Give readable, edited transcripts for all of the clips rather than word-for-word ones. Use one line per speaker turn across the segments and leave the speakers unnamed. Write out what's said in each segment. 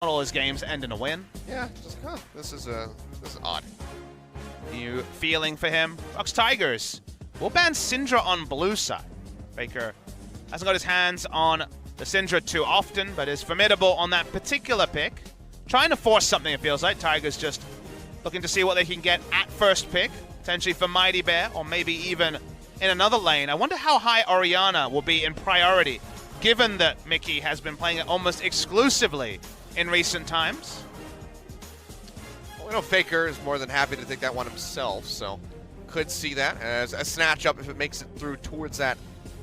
all his games end in a win.
Yeah, just, this is odd.
New feeling for him. ROX Tigers will ban Syndra on blue side. Faker hasn't got his hands on the Syndra too often, but is formidable on that particular pick. Trying to force something, it feels like. Tigers just looking to see what they can get at first pick, potentially for Mighty Bear, or maybe even in another lane. I wonder how high Orianna will be in priority, given that Mickey has been playing it almost exclusively in recent times.
Well, we know Faker is more than happy to take that one himself, so could see that as a snatch up if it makes it through towards that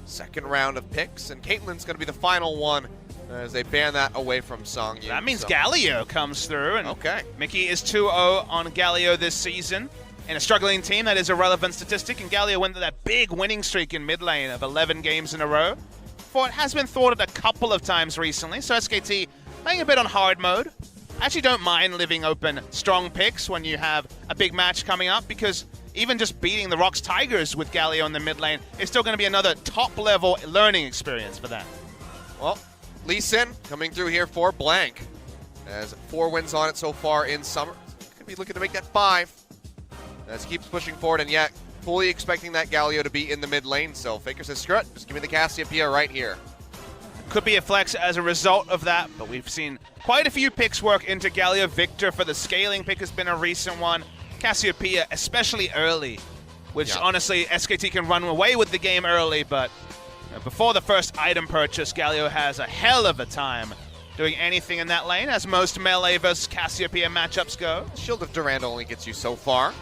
second round of picks. And Caitlyn's going to be the final one as they ban that away from Songyun.
That means Galio comes through, and
okay.
Mickey is 2-0 on Galio this season. In a struggling team, that is a relevant statistic, and Galio went to that big winning streak in mid lane of 11 games in a row. For it has been thwarted a couple of times recently, so SKT playing a bit on hard mode. I actually don't mind leaving open strong picks when you have a big match coming up, because even just beating the ROX Tigers with Galio in the mid lane is still going to be another top-level learning experience for them.
Well, Lee Sin coming through here for Blank. Has 4 wins on it so far in summer. Could be looking to make that 5. As he keeps pushing forward, and yet fully expecting that Galio to be in the mid lane. So Faker says, screw it, just give me the Cassiopeia right here.
Could be a flex as a result of that, but we've seen quite a few picks work into Galio. Victor for the scaling pick has been a recent one. Cassiopeia, especially early, which honestly, SKT can run away with the game early, but before the first item purchase, Galio has a hell of a time doing anything in that lane, as most melee versus Cassiopeia matchups go.
Shield of Durand only gets you so far,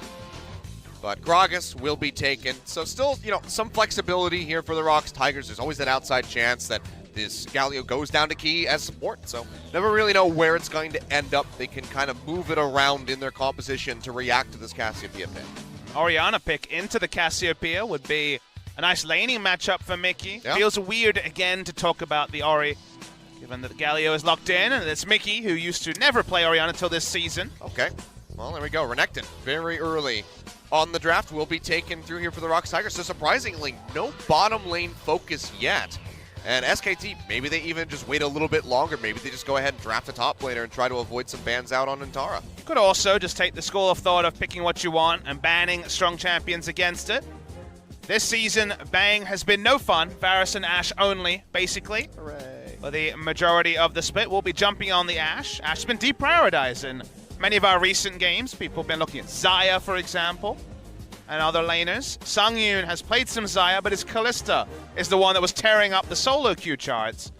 but Gragas will be taken. So still, some flexibility here for the ROX Tigers. There's always that outside chance that this Galio goes down to key as support, so never really know where it's going to end up. They can kind of move it around in their composition to react to this Cassiopeia pick.
Orianna pick into the Cassiopeia would be a nice laning matchup for Mickey.
Yep.
Feels weird again to talk about the Ori, given that Galio is locked in, and it's Mickey, who used to never play Orianna until this season.
Okay, well, there we go. Renekton, very early on the draft, will be taken through here for the ROX Tigers. So surprisingly, no bottom lane focus yet. And SKT, maybe they even just wait a little bit longer. Maybe they just go ahead and draft a top laner and try to avoid some bans out on Antara.
You could also just take the school of thought of picking what you want and banning strong champions against it. This season, Bang has been no fun. Varus and Ashe only, basically.
Hooray.
For the majority of the split, we'll be jumping on the Ashe. Ashe's been deprioritized in many of our recent games. People have been looking at Xayah, for example, and other laners. Songyun has played some Xayah, but his Kalista is the one that was tearing up the solo queue charts.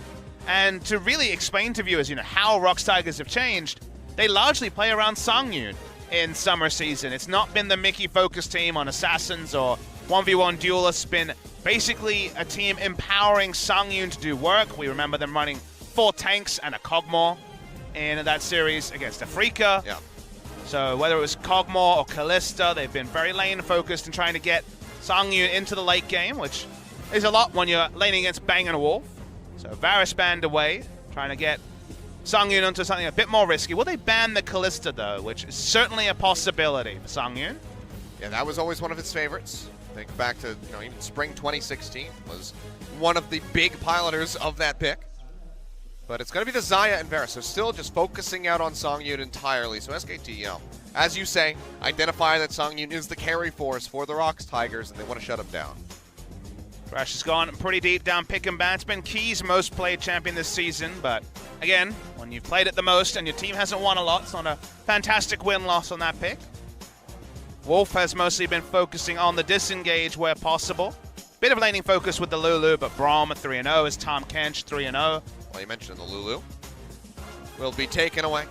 And to really explain to viewers, how ROX Tigers have changed, they largely play around Songyun in summer season. It's not been the Mickey-focused team on Assassins or 1v1 duelists. It's been basically a team empowering Songyun to do work. We remember them running 4 tanks and a Kog'Maw in that series against Afrika.
Yeah.
So whether it was Kog'Maw or Kalista, they've been very lane-focused and trying to get Songyun into the late game, which is a lot when you're laning against Bang and Wolf. So Varus banned away, trying to get Songyun onto something a bit more risky. Will they ban the Kalista, though, which is certainly a possibility for Songyun?
Yeah, that was always one of his favorites. Think back to, even spring 2016 was one of the big piloters of that pick. But it's going to be the Xayah and Varus, so still just focusing out on Songyun entirely. So SKT, as you say, identify that Songyun is the carry force for the ROX Tigers, and they want to shut him down.
Thresh has gone pretty deep down pick and ban. It's been Key's most played champion this season, but again, when you've played it the most and your team hasn't won a lot, it's not a fantastic win-loss on that pick. Wolf has mostly been focusing on the disengage where possible. Bit of laning focus with the Lulu, but Braum at 3-0 is Tahm Kench 3-0.
Well, you mentioned the Lulu. Will be taken away.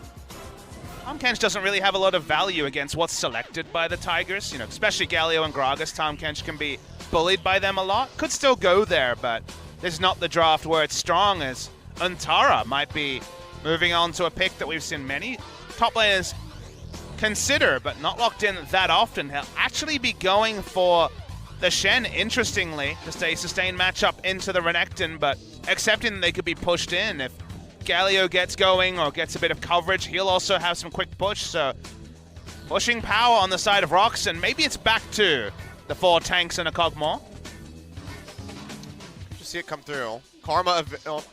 Tahm Kench doesn't really have a lot of value against what's selected by the Tigers. Especially Galio and Gragas. Tahm Kench can be bullied by them a lot. Could still go there, but this is not the draft where it's strong, as Antara might be moving on to a pick that we've seen many top laners consider, but not locked in that often. He'll actually be going for the Shen, interestingly, just a sustained matchup into the Renekton, but accepting that they could be pushed in. If Galio gets going or gets a bit of coverage, he'll also have some quick push, so pushing power on the side of ROX, and maybe it's back to the 4 tanks and a Kog'Maw.
Just see it come through. Karma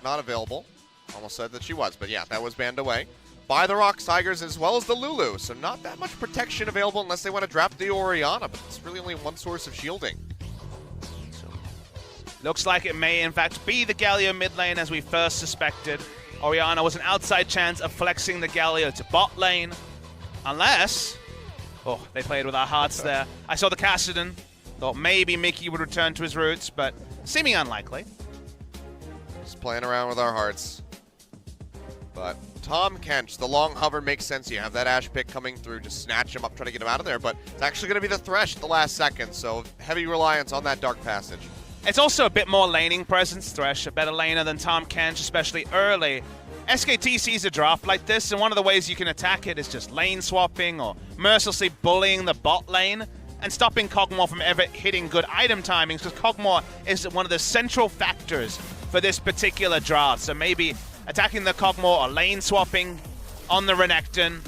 not available. Almost said that she was, but yeah, that was banned away. by the ROX Tigers as well as the Lulu. So not that much protection available unless they want to draft the Orianna, but it's really only one source of shielding.
Looks like it may, in fact, be the Galio mid lane as we first suspected. Orianna was an outside chance of flexing the Galio to bot lane. Unless... Oh, they played with our hearts there. I saw the Kassadin. Thought maybe Mickey would return to his roots, but seeming unlikely.
Just playing around with our hearts. But Tahm Kench, the long hover makes sense. You have that Ashe pick coming through, just snatch him up, try to get him out of there. But it's actually going to be the Thresh at the last second, so heavy reliance on that Dark Passage.
It's also a bit more laning presence. Thresh, a better laner than Tahm Kench, especially early. SKT sees a draft like this, and one of the ways you can attack it is just lane swapping or mercilessly bullying the bot lane and stopping Kog'Maw from ever hitting good item timings, because Kog'Maw is one of the central factors for this particular draft. So maybe attacking the Kog'Maw or lane swapping on the Renekton,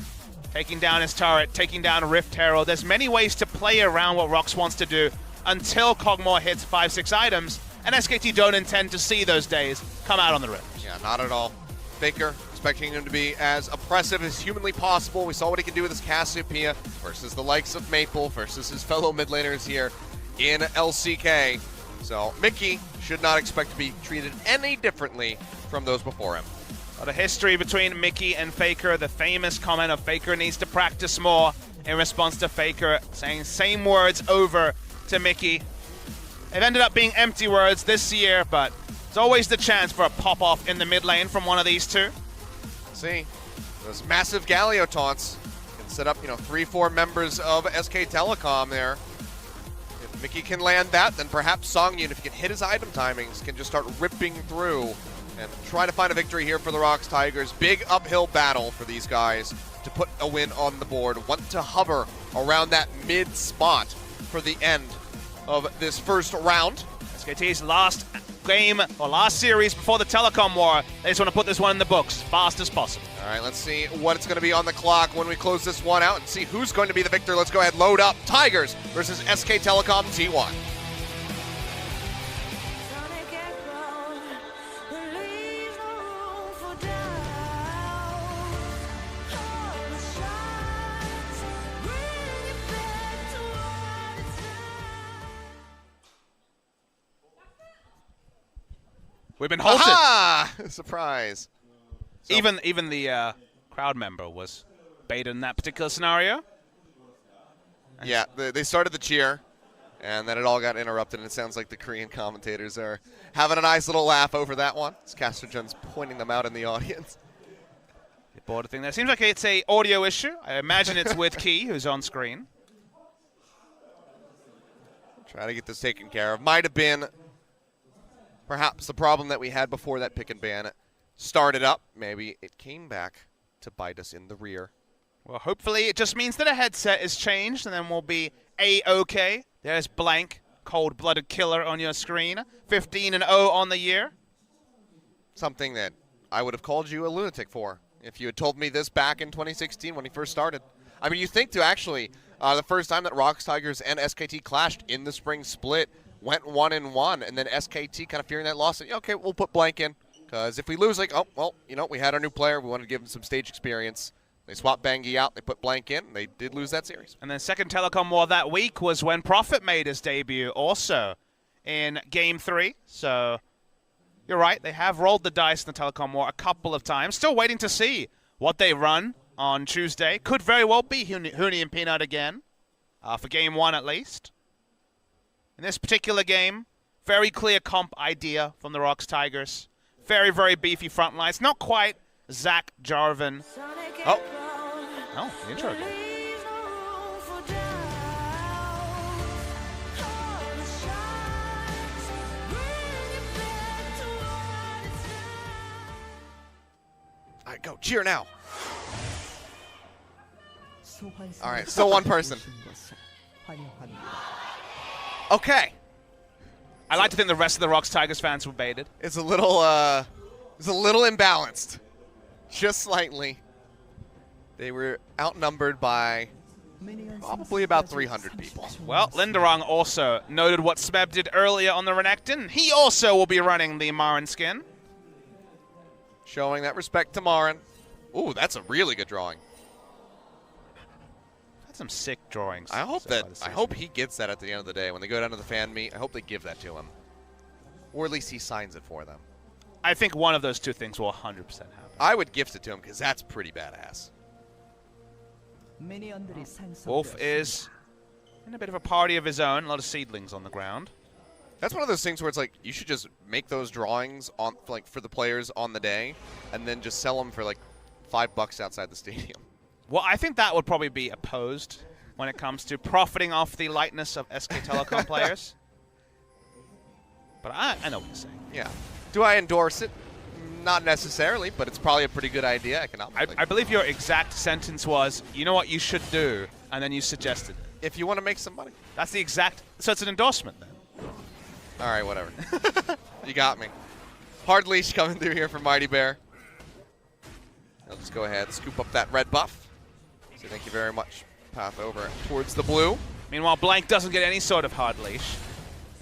taking down his turret, taking down a Rift Herald. There's many ways to play around what ROX wants to do until Kog'Maw hits 5-6 items, and SKT don't intend to see those days come out on the Rift.
Yeah, not at all. Faker, expecting him to be as oppressive as humanly possible. We saw what he could do with his Cassiopeia versus the likes of Maple versus his fellow mid laners here in LCK. So Mickey should not expect to be treated any differently from those before him.
A lot of history between Mickey and Faker. The famous comment of Faker needs to practice more in response to Faker saying same words over to Mickey. It ended up being empty words this year, but there's always the chance for a pop-off in the mid lane from one of these two.
See, those massive Galio taunts can set up, 3-4 members of SK Telecom there. If Mickey can land that, then perhaps Songyun, if he can hit his item timings, can just start ripping through and try to find a victory here for the ROX Tigers. Big uphill battle for these guys to put a win on the board. Want to hover around that mid spot for the end of this first round.
SKT's last game, or last series before the Telecom War. They just want to put this one in the books as fast as possible.
All right, let's see what it's going to be on the clock when we close this one out and see who's going to be the victor. Let's go ahead, load up. Tigers versus SK Telecom T1.
We've been halted.
Aha! Surprise. So,
Even the crowd member was baited in that particular scenario.
Yeah, they started the cheer, and then it all got interrupted, and it sounds like the Korean commentators are having a nice little laugh over that one. As Castrogen's pointing them out in the audience.
The border thing there. Seems like it's a audio issue. I imagine it's with Key, who's on screen.
Try to get this taken care of. Might have been perhaps the problem that we had before that pick and ban started up. Maybe it came back to bite us in the rear.
Well, hopefully it just means that a headset is changed, and then we'll be A-OK. There's blank, cold-blooded killer on your screen. 15-0 on the year.
Something that I would have called you a lunatic for if you had told me this back in 2016 when he first started. I mean, you think to actually, the first time that ROX Tigers and SKT clashed in the spring split, went 1-1, and then SKT kind of fearing that loss, said, okay, we'll put blank in, because if we lose, like, oh, well, we had our new player, we wanted to give him some stage experience. They swapped Bangi out, they put blank in, and they did lose that series.
And then second Telecom War that week was when Prophet made his debut also in Game 3, so you're right, they have rolled the dice in the Telecom War a couple of times. Still waiting to see what they run on Tuesday. Could very well be Huni and Peanut again, for Game 1 at least. In this particular game, very clear comp idea from the ROX Tigers. Very, very beefy front lines. Not quite Zach Jarvan. Oh, the intro again.
All right, go. Cheer now. All right, still one person. Okay.
I like to think the rest of the ROX Tigers fans were baited.
It's a little imbalanced, just slightly. They were outnumbered by probably about 300 people.
Well, Linderong also noted what Smeb did earlier on the Renekton. He also will be running the Marin skin.
Showing that respect to Marin. Ooh, that's a really good drawing.
That's some sick drawings.
I hope he gets that at the end of the day. When they go down to the fan meet, I hope they give that to him. Or at least he signs it for them.
I think one of those two things will 100% happen.
I would gift it to him because that's pretty badass.
Wolf is in a bit of a party of his own. A lot of seedlings on the ground.
That's one of those things where it's like you should just make those drawings on for the players on the day, and then just sell them for like $5 outside the stadium.
Well, I think that would probably be opposed when it comes to profiting off the lightness of SK Telecom players. But I know what you're saying.
Yeah. Do I endorse it? Not necessarily, but it's probably a pretty good idea economically.
I believe your exact sentence was, you know what you should do, and then you suggested it.
If you want to make some money.
That's the exact, so it's an endorsement then.
All right, whatever. You got me. Hard leash coming through here from Mighty Bear. Let's go ahead, scoop up that red buff. So thank you very much. Path over towards the blue.
Meanwhile, Blank doesn't get any sort of hard leash.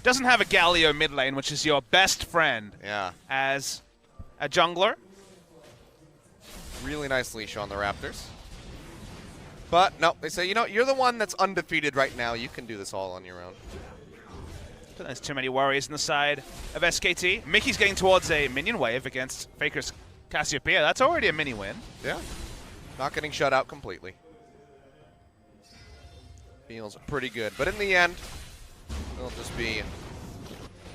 Doesn't have a Galio mid lane, which is your best friend as a jungler.
Really nice leash on the Raptors. But no, they say, you know, you're the one that's undefeated right now. You can do this all on your own.
There's too many worries on the side of SKT. Mickey's getting towards a minion wave against Faker's Cassiopeia. That's already a mini win.
Yeah. Not getting shut out completely. Feels pretty good. But in the end, it'll just be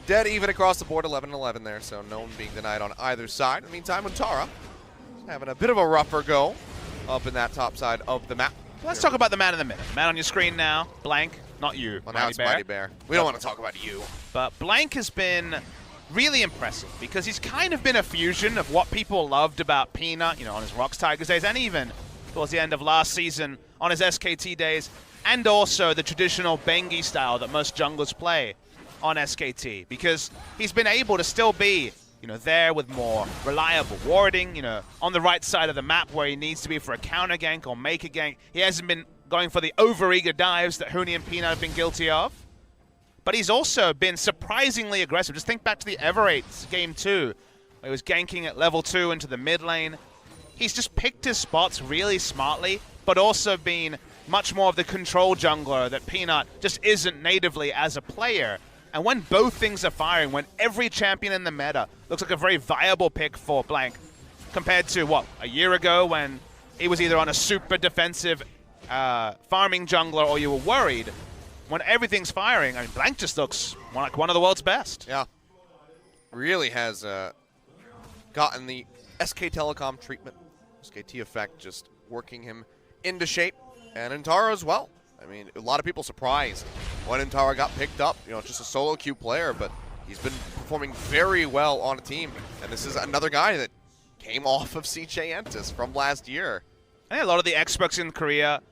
dead even across the board, 11-11 there, so no one being denied on either side. In the meantime, Untara having a bit of a rougher go up in that top side of the map.
Let's talk about the man in the middle. Man on your screen now, Blank, not you,
well, now it's Mighty Bear. We don't want to talk about you.
But Blank has been really impressive because he's kind of been a fusion of what people loved about Peanut, you know, on his ROX Tigers days, and even towards the end of last season on his SKT days, and also the traditional Bengi style that most junglers play on SKT, because he's been able to still be, you know, there with more reliable warding, you know, on the right side of the map where he needs to be for a counter gank or make a gank. He hasn't been going for the overeager dives that Huni and Peanut have been guilty of. But he's also been surprisingly aggressive. Just think back to the Everate game 2, where he was ganking at level 2 into the mid lane. He's just picked his spots really smartly, but also been much more of the control jungler that Peanut just isn't natively as a player. And when both things are firing, when every champion in the meta looks like a very viable pick for Blank, compared to, what, a year ago when he was either on a super defensive farming jungler or you were worried, when everything's firing, I mean, Blank just looks like one of the world's best.
Yeah. Really has gotten the SK Telecom treatment. SKT effect just working him into shape. And Untara as well. I mean, a lot of people surprised when Untara got picked up. You know, just a solo queue player, but he's been performing very well on a team. And this is another guy that came off of CJ Entis from last year.
I think a lot of the experts in Korea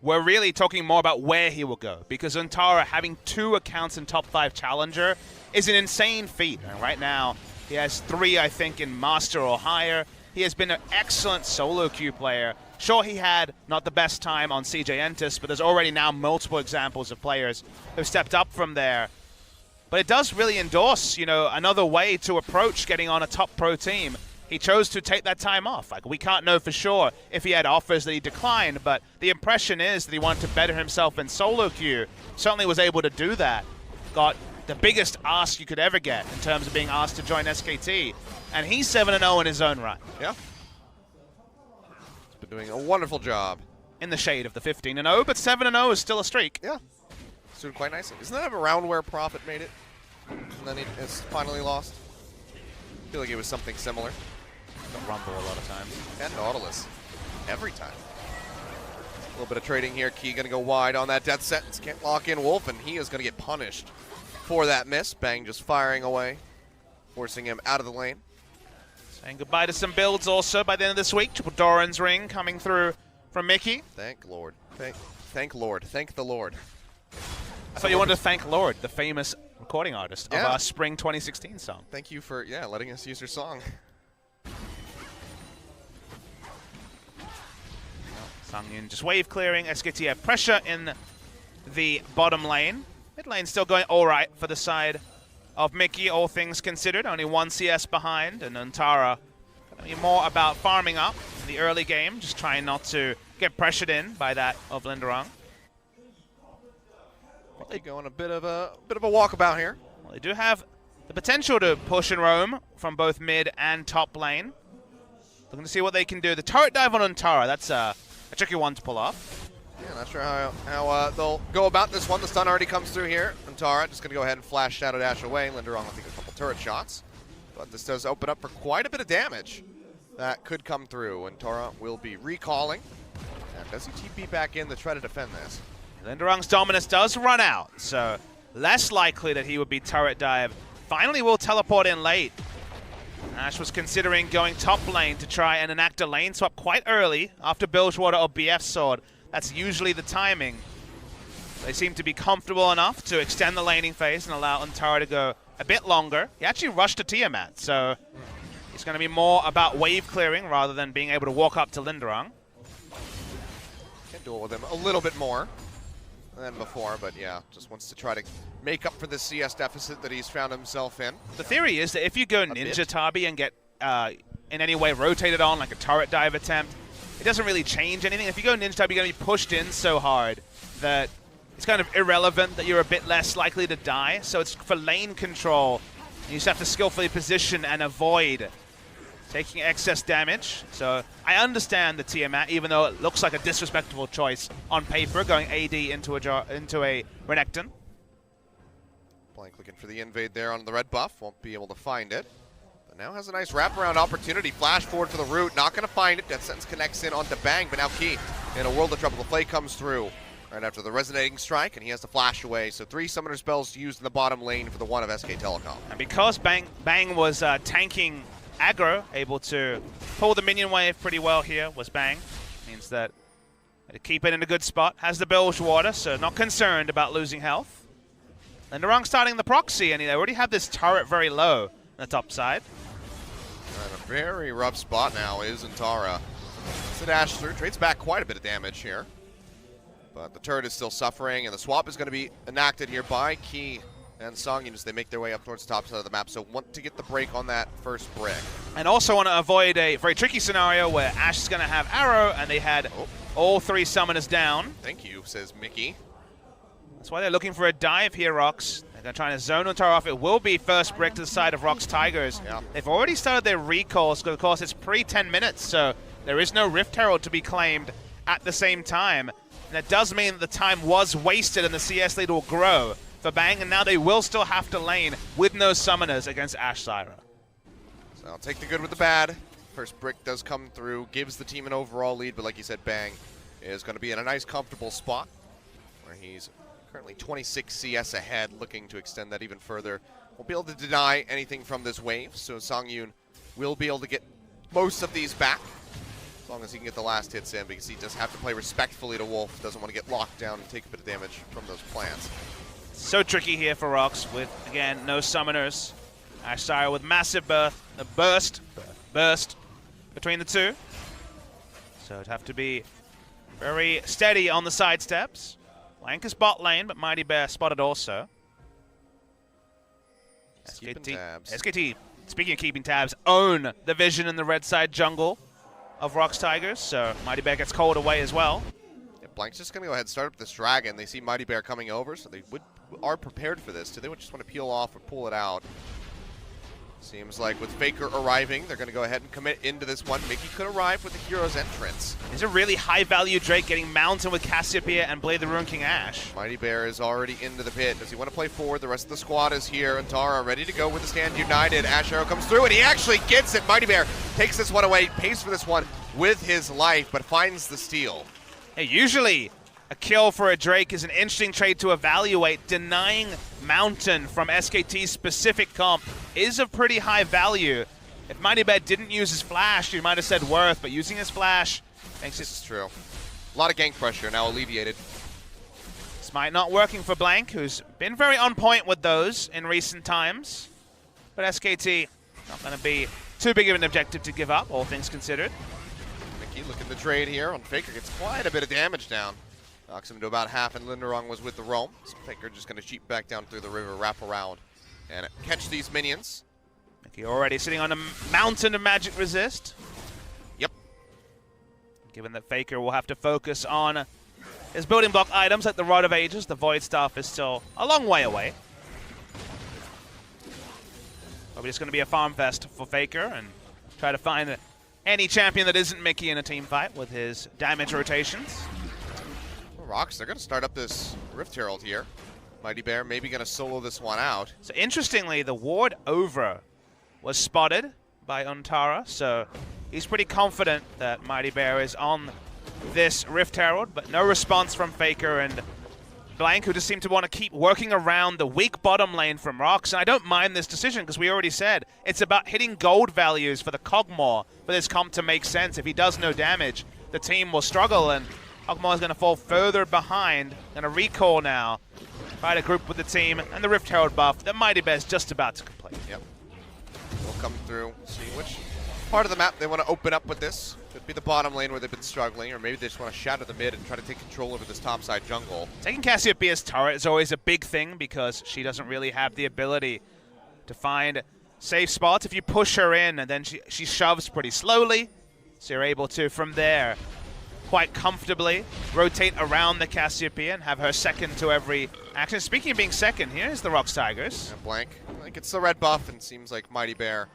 were really talking more about where he will go, because Untara having 2 accounts in top 5 challenger is an insane feat. And right now, he has 3, I think, in master or higher. He has been an excellent solo queue player. Sure, he had not the best time on CJ Entis, but there's already now multiple examples of players who've stepped up from there. But it does really endorse, you know, another way to approach getting on a top pro team. He chose to take that time off. Like, we can't know for sure if he had offers that he declined, but the impression is that he wanted to better himself in solo queue. Certainly was able to do that. Got the biggest ask you could ever get in terms of being asked to join SKT. And he's 7-0 in his own right.
Yeah. He's been doing a wonderful job.
In the shade of the 15-0, but 7-0 is still a streak.
Yeah. It's doing quite nicely. Isn't that a round where Prophet made it? And then he has finally lost? I feel like it was something similar.
Got Rumble a lot of times.
And Nautilus. Every time. A little bit of trading here. Key going to go wide on that death sentence. Can't lock in Wolf, and he is going to get punished for that miss. Bang just firing away, forcing him out of the lane.
Saying goodbye to some builds also by the end of this week. Triple Doran's ring coming through from Mickey.
Thank Lord. Thank Lord. Thank the Lord.
I thought you wanted to thank Lord, the famous recording artist of our Spring 2016 song.
Thank you for, letting us use your song.
Sungin just wave clearing. SKT have pressure in the bottom lane. Mid lane still going all right for the side of Mickey, all things considered. Only 1 CS behind, and Untara more about farming up in the early game, just trying not to get pressured in by that of Linderong.
They go on a bit of a walkabout here.
Well, they do have the potential to push and roam from both mid and top lane. Looking to see what they can do. The turret dive on Antara, that's a tricky one to pull off.
Yeah, not sure how they'll go about this one. The stun already comes through here. Antara just going to go ahead and flash Shadow Dash away. Linderong, I think, a couple turret shots. But this does open up for quite a bit of damage that could come through. Antara will be recalling. And does he TP back in to try to defend this?
Linderong's dominance does run out, so less likely that he would be turret dive. Finally will teleport in late. Ash was considering going top lane to try and enact a lane swap quite early after Bilgewater or BF Sword. That's usually the timing. They seem to be comfortable enough to extend the laning phase and allow Antara to go a bit longer. He actually rushed to Tiamat, so it's going to be more about wave clearing rather than being able to walk up to Linderong.
Can duel with him a little bit more than before, but yeah, just wants to try to make up for the CS deficit that he's found himself in.
The theory is that if you go Ninja Tabi and get in any way rotated on, like a turret dive attempt, it doesn't really change anything. If you go Ninja Tabi, you're going to be pushed in so hard that it's kind of irrelevant that you're a bit less likely to die. So it's for lane control. You just have to skillfully position and avoid taking excess damage. So I understand the Tiamat, even though it looks like a disrespectful choice on paper, going AD into a Renekton.
Blank looking for the invade there on the red buff. Won't be able to find it. But now has a nice wraparound opportunity. Flash forward for the root. Not going to find it. Death Sentence connects in onto Bang, but now Key in a world of trouble. The play comes through right after the resonating strike, and he has to flash away. So 3 summoner spells used in the bottom lane for the one of SK Telecom.
And because Bang was tanking aggro, able to pull the minion wave pretty well here, was Bang. Means that to keep it in a good spot. Has the Bilgewater, so not concerned about losing health. Linderong starting the proxy, and they already have this turret very low on the top side.
And a very rough spot now is Antara. To dash through, trades back quite a bit of damage here. But the turret is still suffering, and the swap is going to be enacted here by Key and Songyun as they make their way up towards the top side of the map. So want to get the break on that first brick.
And also want to avoid a very tricky scenario where Ash is going to have arrow, and they had all 3 summoners down.
Thank you, says Mickey.
That's why they're looking for a dive here, ROX. They're going to try to zone Antara off. It will be first brick to the side of ROX Tigers.
Yeah.
They've already started their recalls, because of course it's pre-10 minutes, so there is no Rift Herald to be claimed at the same time. And it does mean that the time was wasted and the CS lead will grow for Bang, and now they will still have to lane with no summoners against Ash Zyra.
So I'll take the good with the bad. First brick does come through, gives the team an overall lead, but like you said, Bang is going to be in a nice, comfortable spot where he's currently 26 CS ahead, looking to extend that even further. Won't be able to deny anything from this wave, so Songyun will be able to get most of these back, as long as he can get the last hits in, because he does have to play respectfully to Wolf. Doesn't want to get locked down and take a bit of damage from those plants.
So tricky here for ROX with, again, no summoners. Ash Zyra with massive burst between the two. So it'd have to be very steady on the side steps. Blank is bot lane, but Mighty Bear spotted also. SKT, speaking of keeping tabs, own the vision in the red side jungle of ROX Tigers, so Mighty Bear gets called away as well.
Yeah, Blank's just going to go ahead and start up this dragon. They see Mighty Bear coming over, so they are prepared for this. Do they just want to peel off or pull it out? Seems like with Faker arriving, they're going to go ahead and commit into this one. Mickey could arrive with the hero's entrance.
It's a really high-value Drake getting mounted with Cassiopeia and Blade the Ruin King Ash.
Mighty Bear is already into the pit. Does he want to play forward? The rest of the squad is here. Antara ready to go with the stand united. Ash Arrow comes through, and he actually gets it. Mighty Bear takes this one away, pays for this one with his life, but finds the steal.
Hey, usually a kill for a Drake is an interesting trade to evaluate. Denying Mountain from SKT's specific comp is of pretty high value. If Mighty Bear didn't use his flash, you might have said worth, but using his flash makes
This is true. A lot of gank pressure now alleviated.
Smite not working for Blank, who's been very on point with those in recent times. But SKT not going to be too big of an objective to give up, all things considered.
Mickey looking to trade here on Faker. Gets quite a bit of damage down. Knocks him to about half, and Linderong was with the roam. So Faker just going to cheat back down through the river, wrap around, and catch these minions.
Mickey already sitting on a mountain of magic resist.
Yep.
given that Faker will have to focus on his building block items like the Rod of Ages. The Void Staff is still a long way away. Probably just going to be a farm fest for Faker and try to find any champion that isn't Mickey in a team fight with his damage rotations.
Well, ROX, they're going to start up this Rift Herald here. Mighty Bear maybe going to solo this one out.
So interestingly, the ward over was spotted by Untara, so he's pretty confident that Mighty Bear is on this Rift Herald, but no response from Faker and Blank, who just seem to want to keep working around the weak bottom lane from ROX. And I don't mind this decision because we already said it's about hitting gold values for the Kog'Maw for this comp to make sense. If he does no damage, the team will struggle, and Kog'Maw is going to fall further behind. Going to recall now, try to group with the team, and the Rift Herald buff that Mighty Bear's just about to complete.
Yep. We'll come through, see which part of the map they want to open up with this. Could be the bottom lane where they've been struggling, or maybe they just want to shatter the mid and try to take control over this topside jungle.
Taking Cassiopeia's turret is always a big thing because she doesn't really have the ability to find safe spots. If you push her in and then she shoves pretty slowly, so you're able to, from there, quite comfortably rotate around the Cassiopeia and have her second to every action. Speaking of being second, here's the ROX Tigers.
And Blank, like it's the red buff, and seems like Mighty Bear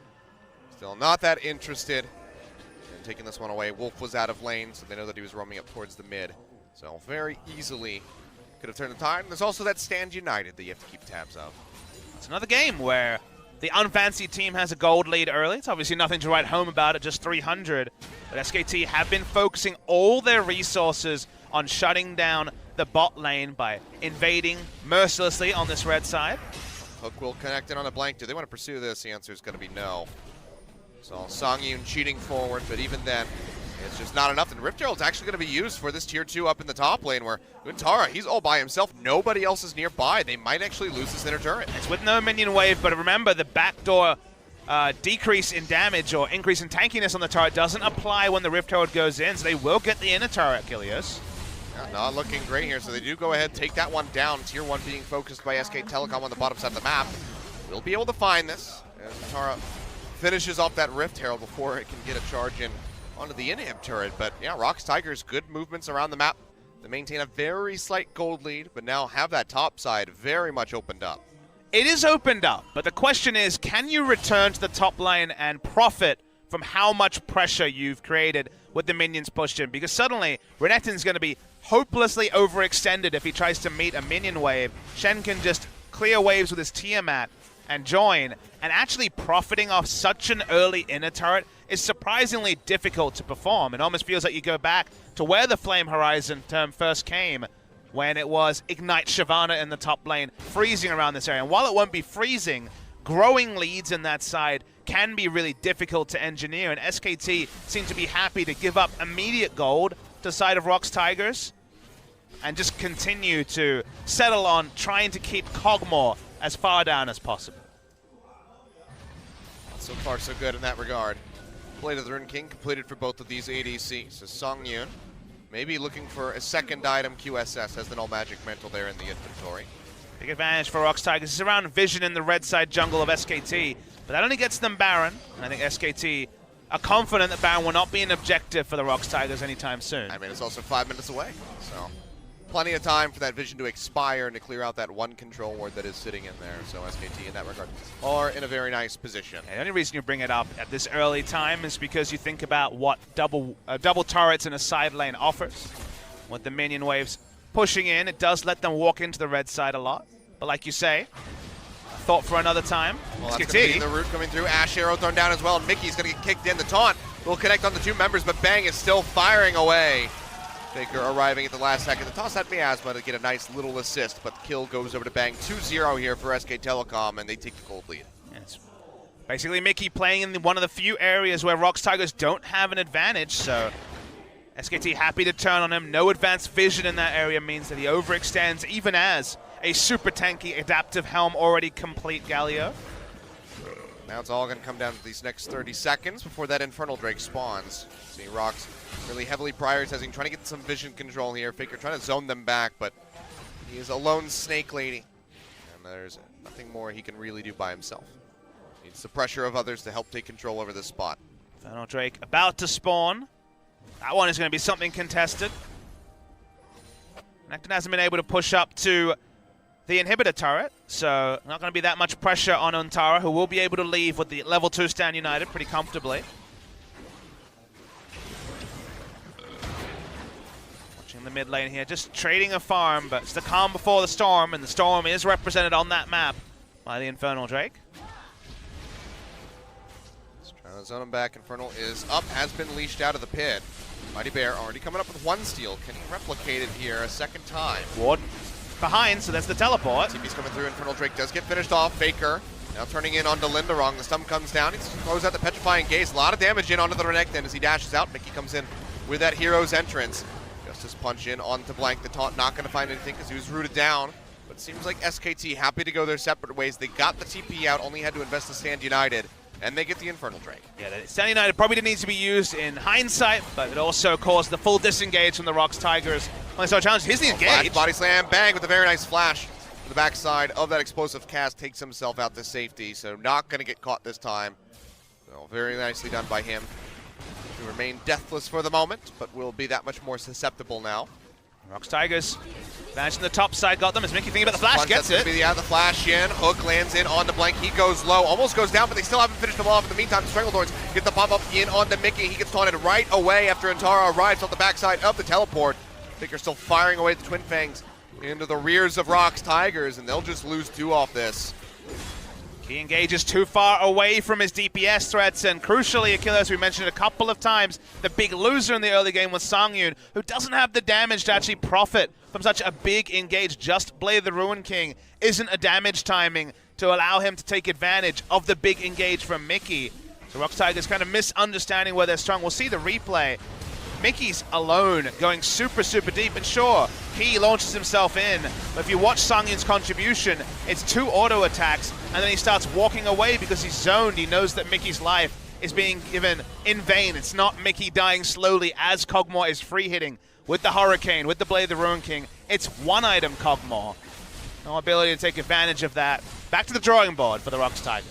still not that interested in taking this one away. Wolf was out of lane, so they know that he was roaming up towards the mid. So very easily could have turned the tide. And there's also that Stand United that you have to keep tabs of.
It's another game where the unfancy team has a gold lead early. It's obviously nothing to write home about at just 300. But SKT have been focusing all their resources on shutting down the bot lane by invading mercilessly on this red side.
Hook will connect in on a Blank. Do they want to pursue this? The answer is going to be no. So Songyun cheating forward, but even then, it's just not enough. And Rift Herald's actually going to be used for this tier 2 up in the top lane where Untara, he's all by himself. Nobody else is nearby. They might actually lose this inner turret.
It's with no minion wave, but remember the backdoor decrease in damage or increase in tankiness on the turret doesn't apply when the Rift Herald goes in, so they will get the inner turret, Kilios.
Yeah, not looking great here, so they do go ahead, take that one down. Tier 1 being focused by SK Telecom on the bottom side of the map. We'll be able to find this as Untara finishes off that Rift Herald before it can get a charge in onto the inhib turret. But yeah, ROX Tigers, good movements around the map. They maintain a very slight gold lead, but now have that top side very much opened up.
It is opened up, but the question is, can you return to the top lane and profit from how much pressure you've created with the minions pushed in? Because suddenly, Renekton's going to be hopelessly overextended if he tries to meet a minion wave. Shen can just clear waves with his Tiamat and join, and actually profiting off such an early inner turret is surprisingly difficult to perform. It almost feels like you go back to where the Flame Horizon term first came, when it was Ignite Shyvana in the top lane, freezing around this area. And while it won't be freezing, growing leads in that side can be really difficult to engineer, and SKT seem to be happy to give up immediate gold to the side of ROX Tigers and just continue to settle on trying to keep Kog'Maw as far down as possible.
So far, so good in that regard. Blade of the Rune King completed for both of these ADCs. So Songyun, maybe looking for a second item. QSS has the Null Magic Mantle there in the inventory.
Big advantage for ROX Tigers. It's around vision in the red side jungle of SKT, but that only gets them Baron. And I think SKT are confident that Baron will not be an objective for the ROX Tigers anytime soon.
I mean, it's also 5 minutes away, so plenty of time for that vision to expire and to clear out that one control ward that is sitting in there. So SKT in that regard are in a very nice position.
And the only reason you bring it up at this early time is because you think about what double turrets in a side lane offers. With the minion waves pushing in, it does let them walk into the red side a lot. But like you say, thought for another time.
Well, that's going to be the root coming through. Ash arrow thrown down as well, and Mickey's going to get kicked in. The taunt will connect on the two members, but Bang is still firing away. Faker arriving at the last second to toss that Miasma to get a nice little assist, but the kill goes over to Bang. 2-0 here for SK Telecom, and they take the gold lead.
It's basically Mickey playing in one of the few areas where ROX Tigers don't have an advantage, so SKT happy to turn on him. No advanced vision in that area means that he overextends, even as a super tanky adaptive helm already complete Galio.
Now it's all going to come down to these next 30 seconds before that Infernal Drake spawns. See ROX really heavily prioritizing, trying to get some vision control here. Faker trying to zone them back, but he is a lone snake lady. And there's nothing more he can really do by himself. Needs the pressure of others to help take control over this spot.
Infernal Drake about to spawn. That one is going to be something contested. Necton hasn't been able to push up to the inhibitor turret, so not going to be that much pressure on Untara, who will be able to leave with the level 2 stand united pretty comfortably. Watching the mid lane here, just trading a farm, but it's the calm before the storm, and the storm is represented on that map by the Infernal Drake.
Just trying to zone him back. Infernal is up, has been leashed out of the pit. Mighty Bear already coming up with 1 steal. Can he replicate it here a second time?
Ward behind, so that's the teleport.
TP's coming through. Infernal Drake does get finished off. Faker now turning in onto Linderong. The stun comes down. He throws out the Petrifying Gaze. A lot of damage in onto the Renekton as he dashes out. Mickey comes in with that hero's entrance. Justice punch in onto Blank. The taunt not going to find anything because he was rooted down. But it seems like SKT happy to go their separate ways. They got the TP out, only had to invest the stand united. And they get the Infernal Drake.
Yeah, the stand united probably didn't need to be used in hindsight, but it also caused the full disengage from the ROX Tigers. When they saw a challenge, here's the engage.
Body slam, bang, with a very nice flash. The backside of that explosive cast takes himself out to safety, so not going to get caught this time. So very nicely done by him to remain deathless for the moment, but will be that much more susceptible now.
ROX Tigers managing the top side, got them. As Mickey thinking about the flash, gets it.
The flash in, hook lands in onto Blank. He goes low, almost goes down, but they still haven't finished him off. In the meantime, Stranglethorns get the pop up in onto Mickey. He gets taunted right away after Antara arrives on the backside of the teleport. Faker still firing away the Twin Fangs into the rears of ROX Tigers, and they'll just lose 2 off this.
He engages too far away from his DPS threats, and crucially, Achilles, we mentioned a couple of times, the big loser in the early game was Songyun, who doesn't have the damage to actually profit from such a big engage. Just Blade the Ruin King isn't a damage timing to allow him to take advantage of the big engage from Mickey. So ROX Tigers kind of misunderstanding where they're strong. We'll see the replay. Mickey's alone, going super, super deep, and sure, he launches himself in, but if you watch Songyun's contribution, it's 2 auto attacks, and then he starts walking away because he's zoned. He knows that Mickey's life is being given in vain. It's not Mickey dying slowly as Kog'Maw is free hitting with the Hurricane, with the Blade of the Ruin King. It's 1 item Kog'Maw. No ability to take advantage of that. Back to the drawing board for the ROX Tigers.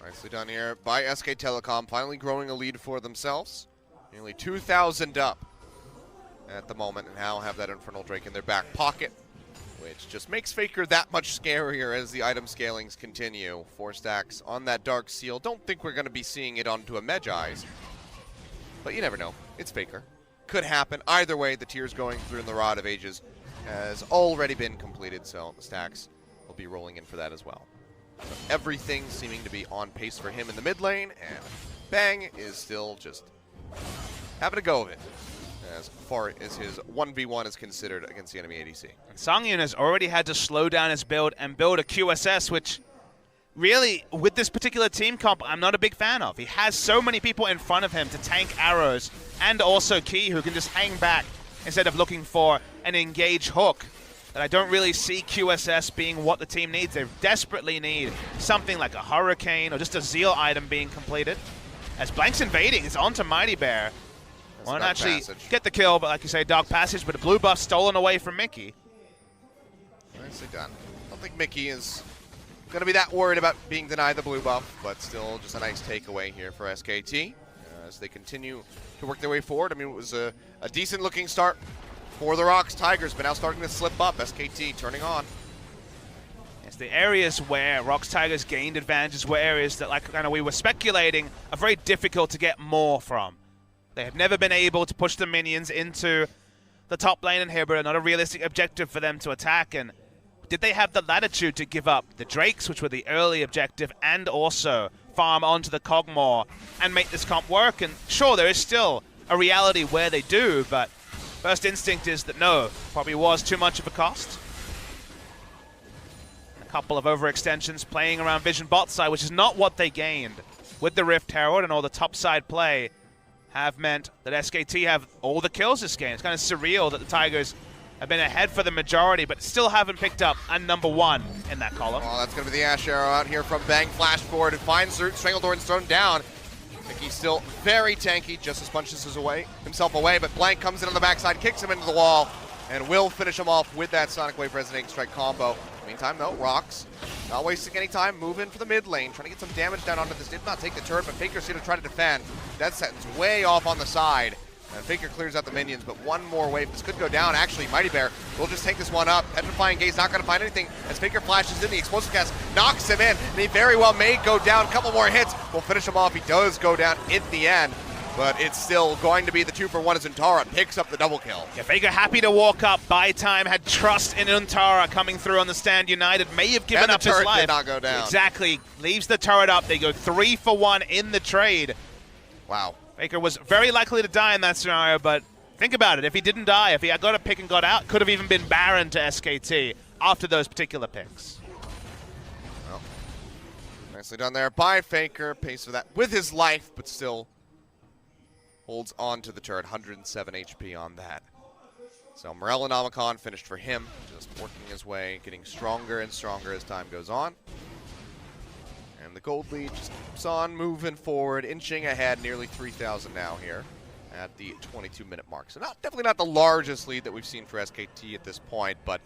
Nicely done here by SK Telecom, finally growing a lead for themselves. Nearly 2,000 up at the moment, and now have that Infernal Drake in their back pocket, which just makes Faker that much scarier as the item scalings continue. 4 stacks on that Dark Seal. Don't think we're going to be seeing it onto a Medjai's, but you never know. It's Faker. Could happen. Either way, the tiers going through in the Rod of Ages has already been completed, so the stacks will be rolling in for that as well. So everything seeming to be on pace for him in the mid lane, and Bang is still just having a go of it as far as his 1v1 is considered against the enemy ADC.
And Songyun has already had to slow down his build and build a QSS, which really, with this particular team comp, I'm not a big fan of. He has so many people in front of him to tank arrows, and also Key, who can just hang back instead of looking for an engage hook. That I don't really see QSS being what the team needs. They desperately need something like a Hurricane or just a Zeal item being completed. As Blank's invading, it's onto Mighty Bear. Won't actually get the kill, but like you say, Dark Passage, but a blue buff stolen away from Mickey.
Nicely done. I don't think Mickey is going to be that worried about being denied the blue buff, but still just a nice takeaway here for SKT as they continue to work their way forward. I mean, it was a decent-looking start for the ROX Tigers, but now starting to slip up. SKT turning on.
Yes, the areas where ROX Tigers gained advantages were areas that, like kind of we were speculating, are very difficult to get more from. They have never been able to push the minions into the top lane inhibitor, not a realistic objective for them to attack. And did they have the latitude to give up the Drakes, which were the early objective, and also farm onto the Kog'Maw and make this comp work? And sure, there is still a reality where they do, but first instinct is that no, probably was too much of a cost. A couple of overextensions playing around Vision bot side, which is not what they gained with the Rift Herald, and all the top side play have meant that SKT have all the kills this game. It's kind of surreal that the Tigers have been ahead for the majority, but still haven't picked up a number 1 in that column.
Oh, that's going to be the Ash Arrow out here from Bang. Flash forward and finds Stranglethorns thrown down. Mickey's still very tanky. Justice punches himself away, but Blank comes in on the backside, kicks him into the wall, and will finish him off with that Sonic Wave Resonating Strike combo. Meantime, though, ROX not wasting any time, moving for the mid lane, trying to get some damage down onto this. Did not take the turret, but Faker's here to try to defend. Death Sentence way off on the side. And Faker clears out the minions, but one more wave. This could go down. Actually, Mighty Bear will just take this one up. Petrifying Gaze not going to find anything as Faker flashes in. The explosive cast knocks him in, and he very well may go down. A couple more hits will finish him off. He does go down in the end, but it's still going to be the 2-for-1 as Untara picks up the double kill.
Yeah, Faker happy to walk up, buy time, had trust in Untara coming through on the stand. United may have given up his life.
And the turret did not go down.
Exactly. Leaves the turret up. They go 3-for-1 in the trade.
Wow.
Faker was very likely to die in that scenario, but think about it. If he didn't die, if he had got a pick and got out, could have even been Baron to SKT after those particular picks.
Well, nicely done there by Faker. Pays for that with his life, but still holds on to the turret. 107 HP on that. So Morel and Omicron finished for him, just working his way, getting stronger and stronger as time goes on. And the gold lead just keeps on moving forward, inching ahead, nearly 3,000 now here at the 22-minute mark. So definitely not the largest lead that we've seen for SKT at this point, but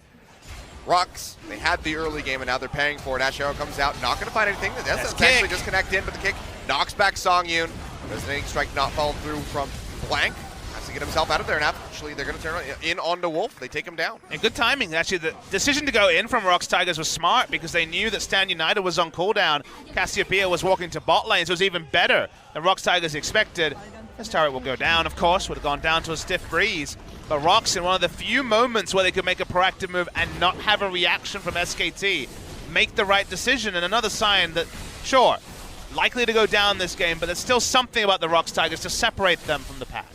ROX, they had the early game, and now they're paying for it. Ash Arrow comes out, not going to find anything. That's actually disconnect in, but the kick knocks back Songyun. Resonating strike not followed through from Blank. Has to get himself out of there, and actually they're going to turn in onto Wolf. They take him down.
And good timing. Actually, the decision to go in from ROX Tigers was smart because they knew that Stand United was on cooldown. Cassiopeia was walking to bot lane, so it was even better than ROX Tigers expected. This turret will go down, of course. Would have gone down to a stiff breeze. But ROX, in one of the few moments where they could make a proactive move and not have a reaction from SKT, make the right decision. And another sign that, sure, likely to go down this game, but there's still something about the ROX Tigers to separate them from the pack.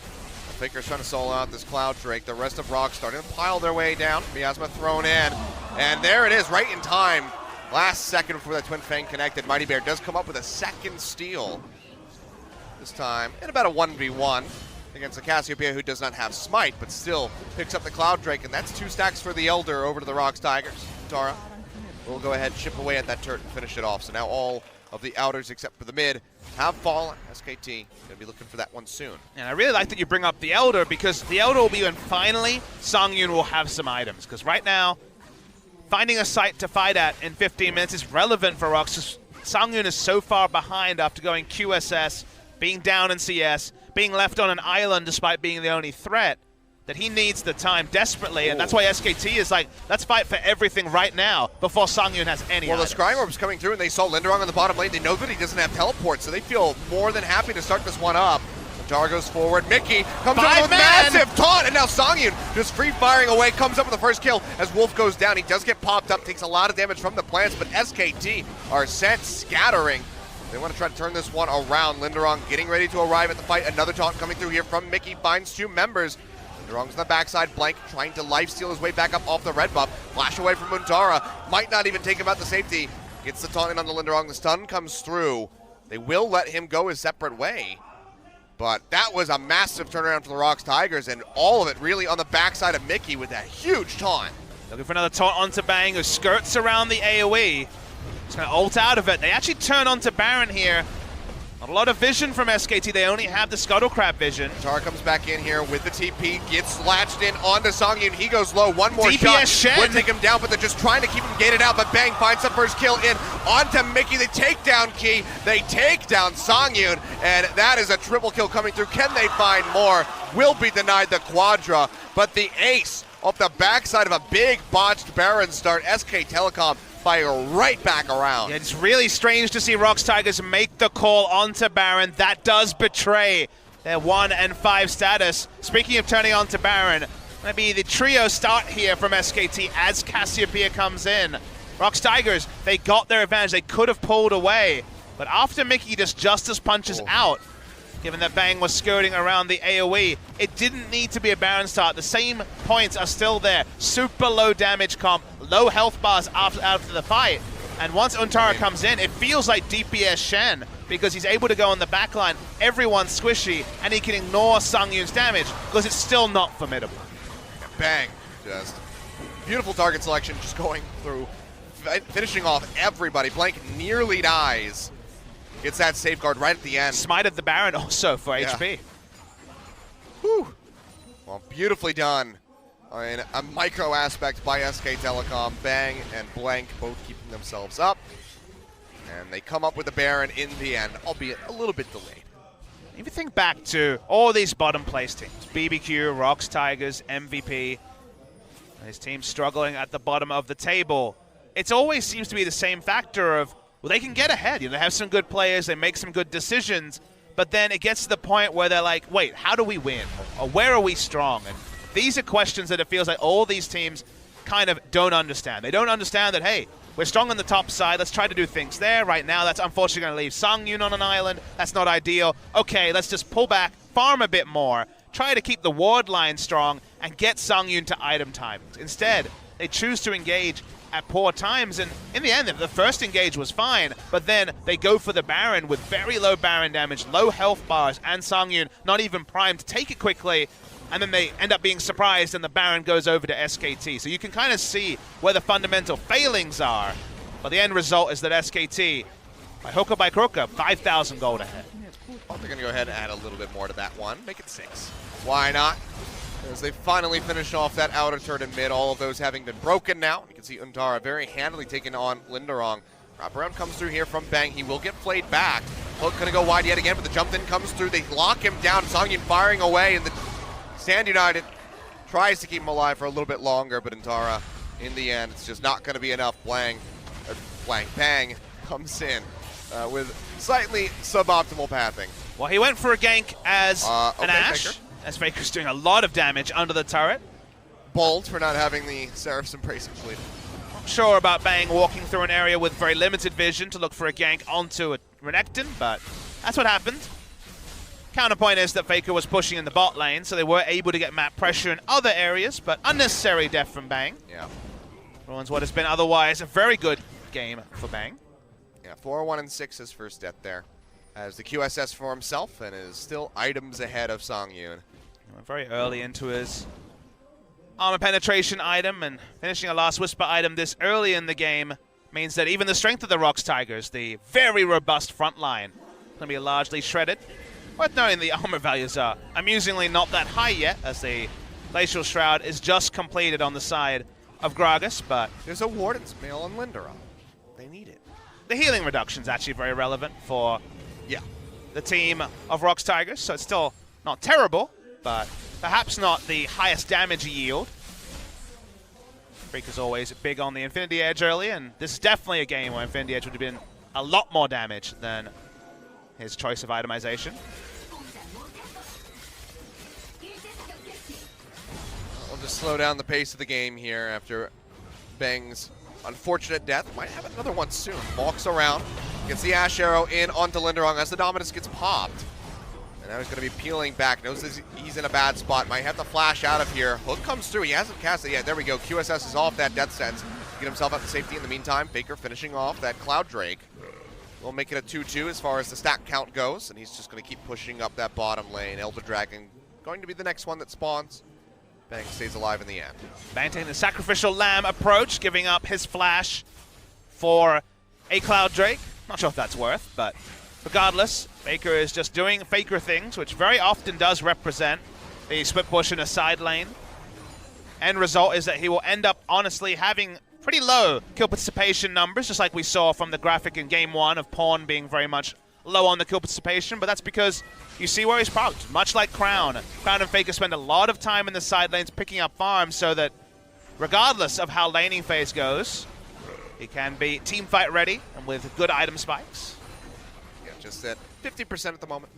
Faker's trying to solo out this Cloud Drake. The rest of ROX starting to pile their way down. Miasma thrown in. And there it is, right in time. Last second before that Twin Fang connected. Mighty Bear does come up with a second steal. This time in about a 1v1 against the Cassiopeia, who does not have Smite, but still picks up the Cloud Drake. And that's 2 stacks for the Elder over to the ROX Tigers. Tara will go ahead and chip away at that turret and finish it off. So now all of the outers except for the mid have fallen. SKT going to be looking for that one soon.
And I really like that you bring up the Elder, because the Elder will be when finally Songyun will have some items. Because right now, finding a site to fight at in 15 minutes is relevant for ROX. Songyun is so far behind after going QSS, being down in CS, being left on an island despite being the only threat, that he needs the time desperately, and that's why SKT is like, let's fight for everything right now before Songyun has any items.
The Scrying Orb's coming through, and they saw Linderong on the bottom lane. They know that he doesn't have teleport, so they feel more than happy to start this one up. Jar goes forward. Mickey comes up with a massive taunt, and now Songyun just free firing away, comes up with the first kill as Wolf goes down. He does get popped up, takes a lot of damage from the plants, but SKT are sent scattering. They want to try to turn this one around. Linderong getting ready to arrive at the fight. Another taunt coming through here from Mickey, finds 2 members. Linderong's on the backside. Blank trying to lifesteal his way back up off the red buff. Flash away from Untara. Might not even take him out the safety. Gets the taunt in on the Linderong. The stun comes through. They will let him go his separate way. But that was a massive turnaround for the ROX Tigers, and all of it really on the backside of Mickey with that huge taunt.
Looking for another taunt onto Bang, who skirts around the AoE. He's going to ult out of it. They actually turn onto Baron here. Not a lot of vision from SKT. They only have the Scuttle Crab vision.
Tara comes back in here with the TP, gets latched in onto Songyun. He goes low. One more
DPS
shot
Shen
would take him down, but they're just trying to keep him gated out. But Bang finds the first kill in onto Mickey. They take down Key. They take down Songyun, and that is a triple kill coming through. Can they find more? Will be denied the Quadra, but the ace off the backside of a big botched Baron start. SK Telecom fire right back around.
Yeah, it's really strange to see ROX Tigers make the call onto Baron. That does betray their 1 and 5 status. Speaking of turning onto Baron, maybe the trio start here from SKT as Cassiopeia comes in. ROX Tigers, they got their advantage. They could have pulled away, but after Mickey just Justice punches out, given that Bang was skirting around the AoE, it didn't need to be a Baron start. The same points are still there. Super low damage comp, low health bars after the fight. And once Untara comes in, it feels like DPS Shen, because he's able to go on the backline, everyone's squishy, and he can ignore Songyun's damage, because it's still not formidable.
Bang, just beautiful target selection, just going through, finishing off everybody. Blank nearly dies. Gets that safeguard right at the end.
Smited the Baron also for HP.
Whew. Well, beautifully done in a micro aspect by SK Telecom. Bang and Blank both keeping themselves up. And they come up with the Baron in the end, albeit a little bit delayed.
If you think back to all these bottom place teams, BBQ, ROX, Tigers, MVP, his team struggling at the bottom of the table, it always seems to be the same factor of, well, they can get ahead. You know, they have some good players, they make some good decisions, but then it gets to the point where they're like, wait, how do we win? Or where are we strong? And these are questions that it feels like all these teams kind of don't understand. They don't understand that, hey, we're strong on the top side. Let's try to do things there. Right now, that's unfortunately going to leave Songyun on an island. That's not ideal. Okay, let's just pull back, farm a bit more, try to keep the ward line strong, and get Songyun to item timings. Instead, they choose to engage at poor times, and in the end, the first engage was fine, but then they go for the Baron with very low Baron damage, low health bars, and Songyun not even primed to take it quickly, and then they end up being surprised and the Baron goes over to SKT. So you can kind of see where the fundamental failings are, but the end result is that SKT, by hook or by crook, 5,000 gold ahead.
Oh, they're going to go ahead and add a little bit more to that one. Make it 6. Why not? As they finally finish off that outer turret in mid, all of those having been broken now. You can see Untara very handily taking on Linderong. Wraparound comes through here from Bang. He will get played back. Hook going to go wide yet again, but the jump in comes through. They lock him down. Songyun firing away, and the Stand United tries to keep him alive for a little bit longer, but Untara, in the end, it's just not going to be enough. Bang comes in with slightly suboptimal pathing.
Well, he went for a gank as an Ashe.
Faker.
As Faker's doing a lot of damage under the turret.
Bold for not having the Seraph's Embrace completed.
Not sure about Bang walking through an area with very limited vision to look for a gank onto a Renekton, but that's what happened. Counterpoint is that Faker was pushing in the bot lane, so they were able to get map pressure in other areas, but unnecessary death from Bang.
Yeah.
Ruins what has been otherwise a very good game for Bang.
Yeah, 4-1 and 6 his first death there. Has the QSS for himself and is still items ahead of Songyun.
Very early into his armor penetration item, and finishing a Last Whisper item this early in the game means that even the strength of the ROX Tigers, the very robust front line, is going to be largely shredded. Worth noting the armor values are amusingly not that high yet, as the Glacial Shroud is just completed on the side of Gragas, but
there's a Warden's Mail on Linderong. They need it.
The healing reduction is actually very relevant for the team of ROX Tigers, so it's still not terrible, but perhaps not the highest damage yield. Freak is always big on the Infinity Edge early, and this is definitely a game where Infinity Edge would have been a lot more damage than his choice of itemization.
We'll just slow down the pace of the game here after Bang's unfortunate death. Might have another one soon. Walks around, gets the Ash Arrow in onto Linderong as the Dominus gets popped. And now he's going to be peeling back. Knows he's in a bad spot. Might have to flash out of here. Hook comes through. He hasn't cast it yet. There we go. QSS is off that Death Sense. Get himself out to safety in the meantime. Faker finishing off that Cloud Drake. We'll make it a 2-2 as far as the stack count goes. And he's just going to keep pushing up that bottom lane. Elder Dragon going to be the next one that spawns. Bang stays alive in the end.
Bang taking the sacrificial lamb approach, giving up his flash for a Cloud Drake. Not sure if that's worth, but regardless, Faker is just doing Faker things, which very often does represent the split push in a side lane. End result is that he will end up, honestly, having pretty low kill participation numbers, just like we saw from the graphic in Game 1 of Pawn being very much low on the kill participation, but that's because you see where he's parked. Much like Crown. Crown and Faker spend a lot of time in the side lanes picking up farms so that regardless of how laning phase goes, he can be team fight ready and with good item spikes.
Yeah, just at 50% at the moment.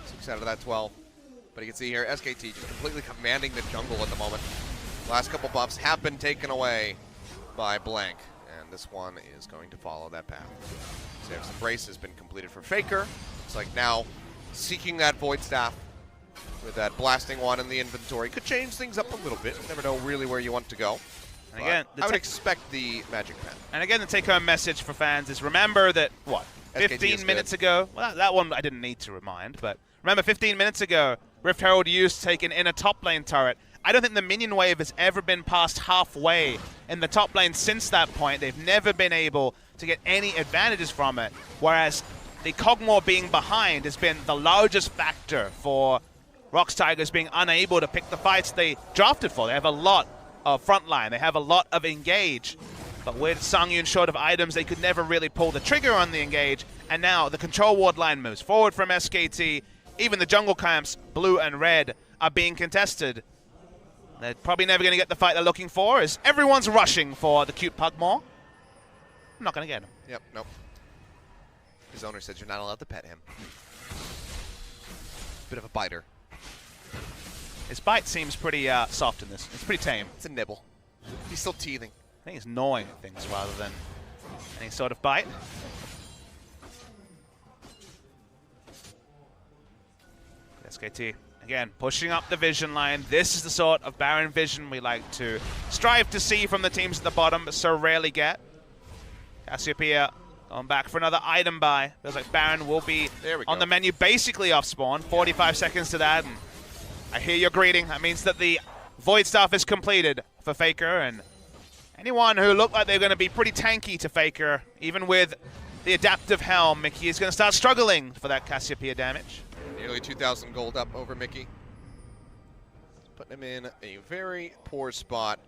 6 out of that 12. But you can see here, SKT just completely commanding the jungle at the moment. Last couple buffs have been taken away by Blank, and this one is going to follow that path. Seraph's Embrace has been completed for Faker. Looks like now seeking that Void Staff with that blasting one in the inventory. Could change things up a little bit. You never know really where you want to go.
And again,
I would expect the Magic Pen.
And again, the take-home message for fans is remember that, what, 15 minutes ago? Well, that one I didn't need to remind, but remember 15 minutes ago, Rift Herald used to take an inner top lane turret. I don't think the minion wave has ever been past halfway in the top lane since that point. They've never been able to get any advantages from it, whereas the Kog'Maw being behind has been the largest factor for ROX Tigers being unable to pick the fights they drafted for. They have a lot of frontline, they have a lot of engage, but with Songyun short of items, they could never really pull the trigger on the engage, and now the control ward line moves forward from SKT. even the jungle camps, blue and red, are being contested. They're probably never going to get the fight they're looking for, as everyone's rushing for the cute Pugmore. I'm not going to get him.
Yep, nope. His owner said you're not allowed to pet him. Bit of a biter.
His bite seems pretty soft in this. It's pretty tame.
It's a nibble. He's still teething.
I think he's gnawing at things rather than any sort of bite. SKT, again, pushing up the vision line. This is the sort of Baron vision we like to strive to see from the teams at the bottom, but so rarely get. Cassiopeia going back for another item buy. Feels like Baron will be on the menu basically off spawn. 45 seconds to that, and I hear your greeting. That means that the Void Staff is completed for Faker, and anyone who looked like they're going to be pretty tanky to Faker, even with the Adaptive Helm, Mickey is going to start struggling for that Cassiopeia damage.
Nearly 2,000 gold up over Mickey. Putting him in a very poor spot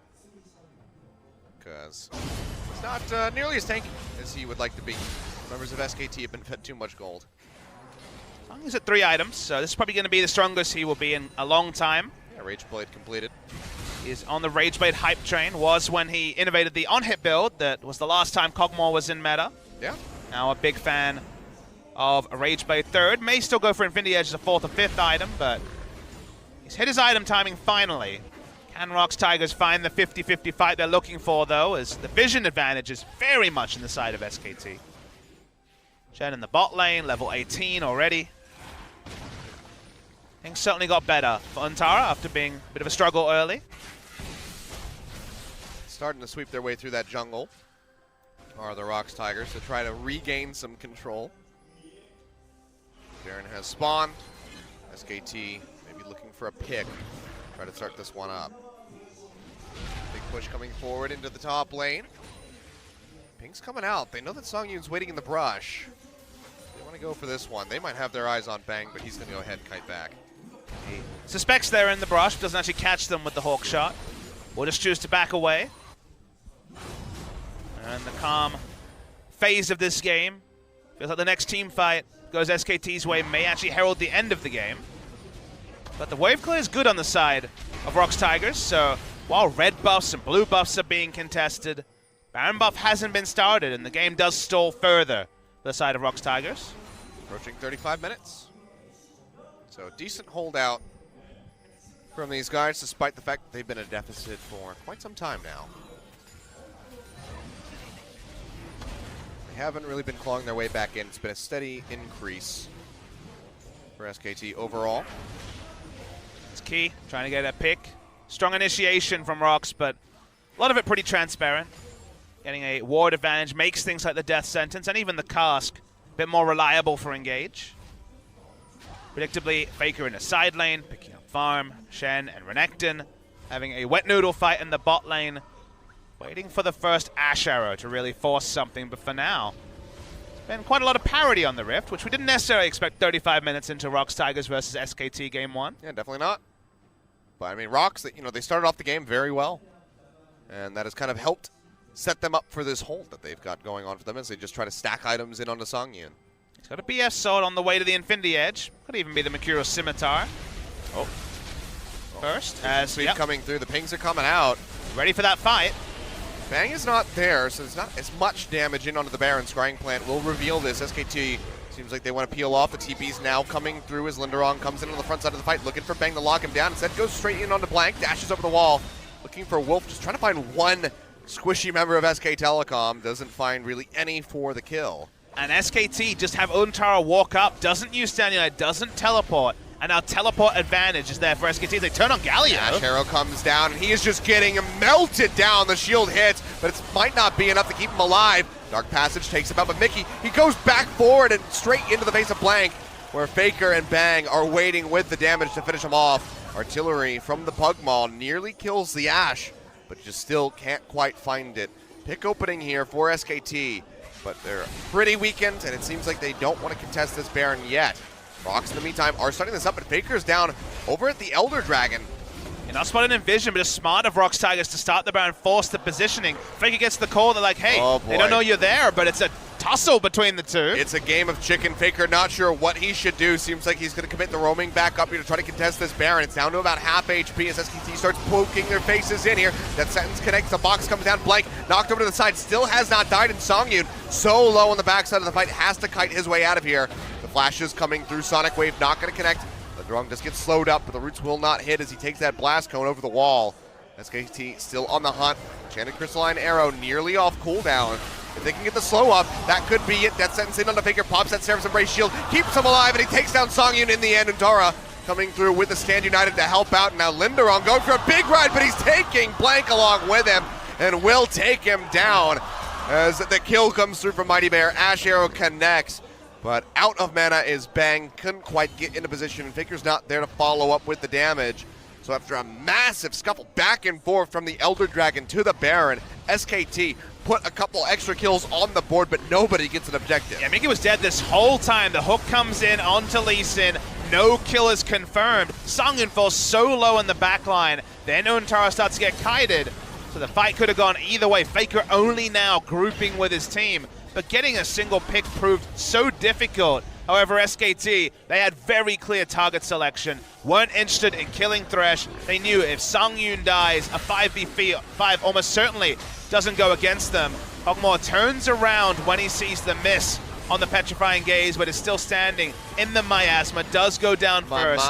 because he's not nearly as tanky as he would like to be. Members of SKT have been fed too much gold.
He's at 3 items, so this is probably going to be the strongest he will be in a long time.
Yeah, Rageblade completed.
He's on the Rageblade hype train. Was when he innovated the on-hit build. That was the last time Kog'Maw was in meta.
Yeah. Now
a big fan of a Rageblade 3rd. May still go for Infinity Edge as a 4th or 5th item, but he's hit his item timing finally. Can ROX Tigers find the 50-50 fight they're looking for, though, as the vision advantage is very much in the side of SKT. Shen in the bot lane, level 18 already. Things certainly got better for Untara after being a bit of a struggle early.
Starting to sweep their way through that jungle are the ROX Tigers to try to regain some control. Baron has spawn. SKT maybe looking for a pick. Try to start this one up. Big push coming forward into the top lane. Ping's coming out. They know that Songyun's waiting in the brush. They want to go for this one. They might have their eyes on Bang, but he's going to go ahead and kite back.
He suspects they're in the brush, doesn't actually catch them with the Hawk shot. Will just choose to back away. And the calm phase of this game feels like the next team fight goes SKT's way, may actually herald the end of the game. But the wave clear is good on the side of ROX Tigers, so while red buffs and blue buffs are being contested, Baron buff hasn't been started, and the game does stall further for the side of ROX Tigers.
Approaching 35 minutes. So decent holdout from these guys, despite the fact that they've been in a deficit for quite some time now. They haven't really been clawing their way back in. It's been a steady increase for SKT overall.
It's key, trying to get a pick. Strong initiation from ROX, but a lot of it pretty transparent. Getting a ward advantage makes things like the death sentence and even the cask a bit more reliable for engage. Predictably, Faker in a side lane, picking up farm, Shen and Renekton, having a wet noodle fight in the bot lane, waiting for the first Ash Arrow to really force something, but for now, there's been quite a lot of parity on the Rift, which we didn't necessarily expect 35 minutes into ROX Tigers versus SKT Game 1.
Yeah, definitely not. But I mean, ROX, they started off the game very well, and that has kind of helped set them up for this hold that they've got going on for them as they just try to stack items in onto Songyun.
He's got a BF sword on the way to the Infinity Edge. Could even be the Mercurial Scimitar. Oh. First, as
sweep coming through, the pings are coming out.
Ready for that fight.
Bang is not there, so there's not as much damage in onto the Baron. Scrying Plant will reveal this. SKT seems like they want to peel off. The TP's now coming through as Linderong comes in on the front side of the fight, looking for Bang to lock him down. Instead goes straight in onto Blank, dashes over the wall, looking for Wolf, just trying to find one squishy member of SK Telecom. Doesn't find really any for the kill.
And SKT just have Untara walk up, doesn't use Standing Light, doesn't teleport, and our teleport advantage is there for SKT. They turn on Galio.
Ash Arrow comes down, and he is just getting melted down. The shield hits, but it might not be enough to keep him alive. Dark Passage takes him out, but Mickey, he goes back forward and straight into the face of Blank, where Faker and Bang are waiting with the damage to finish him off. Artillery from the Pugmall nearly kills the Ash, but just still can't quite find it. Pick opening here for SKT, but they're pretty weakened, and it seems like they don't want to contest this Baron yet. ROX, in the meantime, are starting this up, but Faker's down over at the Elder Dragon.
And not spotted in vision, but it's smart of ROX Tigers to start the Baron, force the positioning. Faker gets the call, they're like, hey, they don't know you're there, but it's a tussle between the two.
It's a game of chicken. Faker not sure what he should do. Seems like he's going to commit the roaming back up here to try to contest this Baron. It's down to about half HP as SKT starts poking their faces in here. That sentence connects. The box comes down blank. Knocked over to the side. Still has not died. And Songyun, so low on the backside of the fight, has to kite his way out of here. The flashes coming through. Sonic Wave not going to connect. The Drung just gets slowed up, but the roots will not hit as he takes that blast cone over the wall. SKT still on the hunt. Enchanted Crystalline Arrow nearly off cooldown. If they can get the slow up, that could be it. That sentence in on the Faker, pops that Seraph's Embrace shield, keeps him alive, and he takes down Songyun in the end. Untara coming through with the Stand United to help out. Now Linderon going for a big ride, but he's taking Blank along with him and will take him down as the kill comes through from Mighty Bear. Ash Arrow connects, but out of mana is Bang. Couldn't quite get into position, and Faker's not there to follow up with the damage. So after a massive scuffle back and forth from the Elder Dragon to the Baron, SKT put a couple extra kills on the board, but nobody gets an objective.
Yeah, Mickey was dead this whole time. The hook comes in onto Lee Sin. No kill is confirmed. Songyun falls so low in the back line. Then Untara starts to get kited. So the fight could have gone either way. Faker only now grouping with his team. But getting a single pick proved so difficult. However, SKT, they had very clear target selection, weren't interested in killing Thresh. They knew if Songyun dies, a 5v5 almost certainly doesn't go against them. Hogmore turns around when he sees the miss on the Petrifying Gaze, but is still standing in the Miasma, does go down first.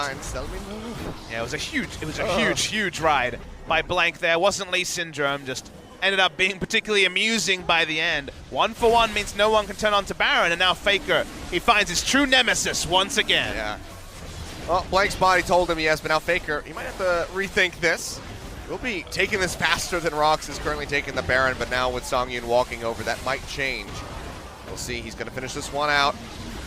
Yeah, it was a huge ride by Blank there. Wasn't Lee Syndrome, just ended up being particularly amusing by the end. 1-for-1 means no one can turn on to Baron, and now Faker, he finds his true nemesis once again.
Yeah. Well, Blank's body told him yes, but now Faker, he might have to rethink this. He'll be taking this faster than ROX is currently taking the Baron, but now with Songyun walking over, that might change. We'll see. He's going to finish this one out.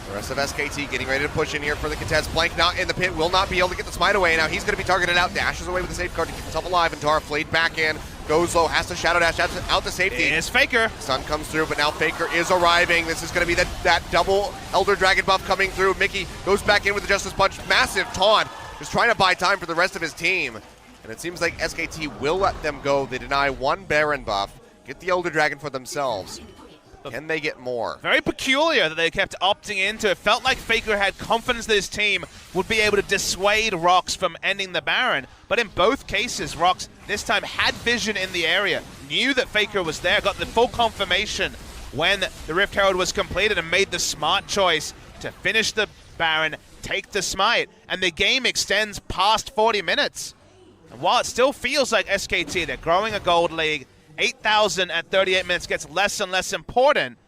The rest of SKT getting ready to push in here for the contest. Blank not in the pit, will not be able to get the smite away. Now he's going to be targeted out, dashes away with the safeguard to keep himself alive, and Tara flayed back in. Goes low, has to Shadow Dash out to safety.
It's Faker.
Sun comes through, but now Faker is arriving. This is going to be that double Elder Dragon buff coming through. Mickey goes back in with the Justice Punch. Massive taunt. Just trying to buy time for the rest of his team. And it seems like SKT will let them go. They deny one Baron buff, get the Elder Dragon for themselves. Can they get more?
Very peculiar that they kept opting into. It felt like Faker had confidence that his team would be able to dissuade ROX from ending the Baron. But in both cases, ROX this time had vision in the area, knew that Faker was there, got the full confirmation when the Rift Herald was completed, and made the smart choice to finish the Baron, take the smite, and the game extends past 40 minutes. And while it still feels like SKT, they're growing a gold league, 8,000 at 38 minutes gets less and less important.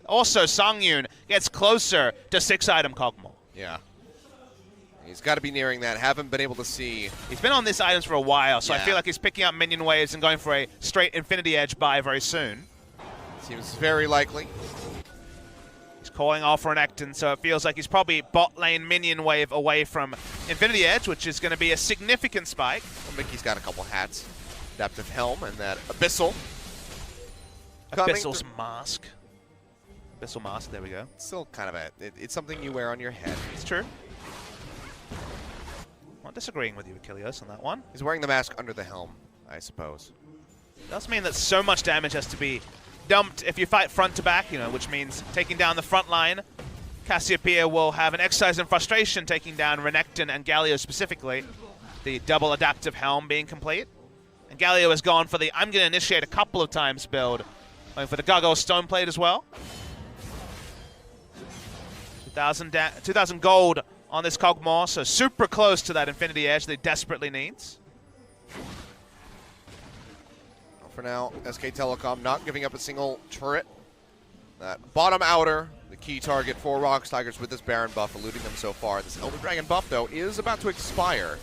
Also, Songyun gets closer to 6-item Kog'Maw.
Yeah. He's got to be nearing that. Haven't been able to see.
He's been on these items for a while, so I feel like he's picking up minion waves and going for a straight Infinity Edge buy very soon.
Seems very likely.
He's calling off for an Renekton, so it feels like he's probably bot lane minion wave away from Infinity Edge, which is going to be a significant spike.
Well, Mickey's got a couple hats. Adaptive Helm and that Abyssal.
Abyssal's mask. Abyssal mask, there we go.
Still kind of it's something you wear on your head.
It's true. Not disagreeing with you, Achilles, on that one.
He's wearing the mask under the helm, I suppose.
It does mean that so much damage has to be dumped if you fight front to back, which means taking down the front line. Cassiopeia will have an exercise in frustration taking down Renekton and Galio specifically. The double Adaptive Helm being complete. And Galio has gone for the I'm going to initiate a couple of times build. Going for the Gargoyle Stoneplate as well. 2,000 gold on this Kog'Maw, so super close to that Infinity Edge that he desperately needs.
Well, for now, SK Telecom not giving up a single turret. That bottom outer, the key target for ROX Tigers with this Baron buff, eluding them so far. This Elder Dragon buff, though, is about to expire.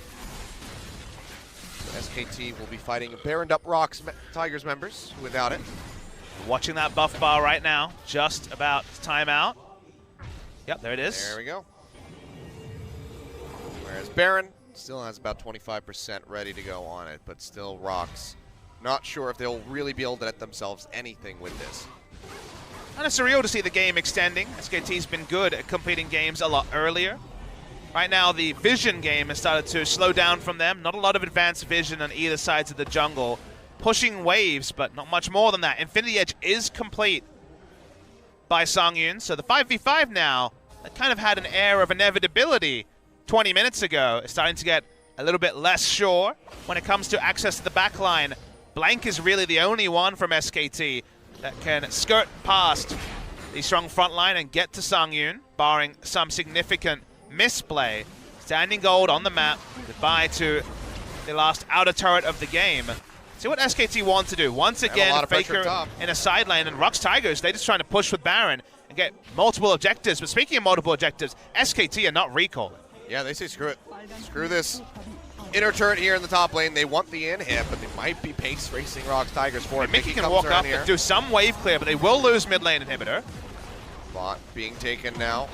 SKT will be fighting Baroned up ROX Tigers members without it.
Watching that buff bar right now, just about time out. Yep, there it is.
There we go. Whereas Baron still has about 25% ready to go on it, but still ROX not sure if they'll really be able to let themselves anything with this.
Kind of surreal to see the game extending. SKT's been good at completing games a lot earlier. Right now, the vision game has started to slow down from them. Not a lot of advanced vision on either sides of the jungle. Pushing waves, but not much more than that. Infinity Edge is complete. by Songyun. So the 5v5 now, that kind of had an air of inevitability 20 minutes ago, is starting to get a little bit less sure when it comes to access to the backline. Blank is really the only one from SKT that can skirt past the strong front line and get to Songyun, barring some significant misplay. Standing gold on the map, goodbye to the last outer turret of the game. See what SKT want to do. Once again, Faker in a side lane, and ROX Tigers, they're just trying to push with Baron and get multiple objectives. But speaking of multiple objectives, SKT are not recalling.
Yeah, they say screw it. Screw this inner turret here in the top lane. They want the in-hit, but they might be pace racing ROX Tigers for it.
Mickey can walk up and do some wave clear, but they will lose mid lane inhibitor.
Bot being taken now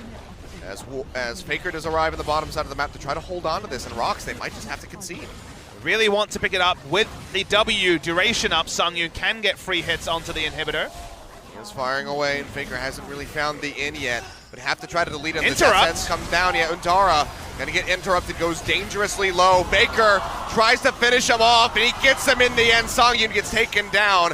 as Faker does arrive in the bottom side of the map to try to hold on to this, and ROX, they might just have to concede.
Really want to pick it up with the W duration up. Songyun can get free hits onto the inhibitor.
He's firing away, and Faker hasn't really found the in yet, but have to try to delete him.
Interrupt.
The comes down, yeah, Untara gonna get interrupted, goes dangerously low. Faker tries to finish him off, and he gets him in the end. Songyun gets taken down.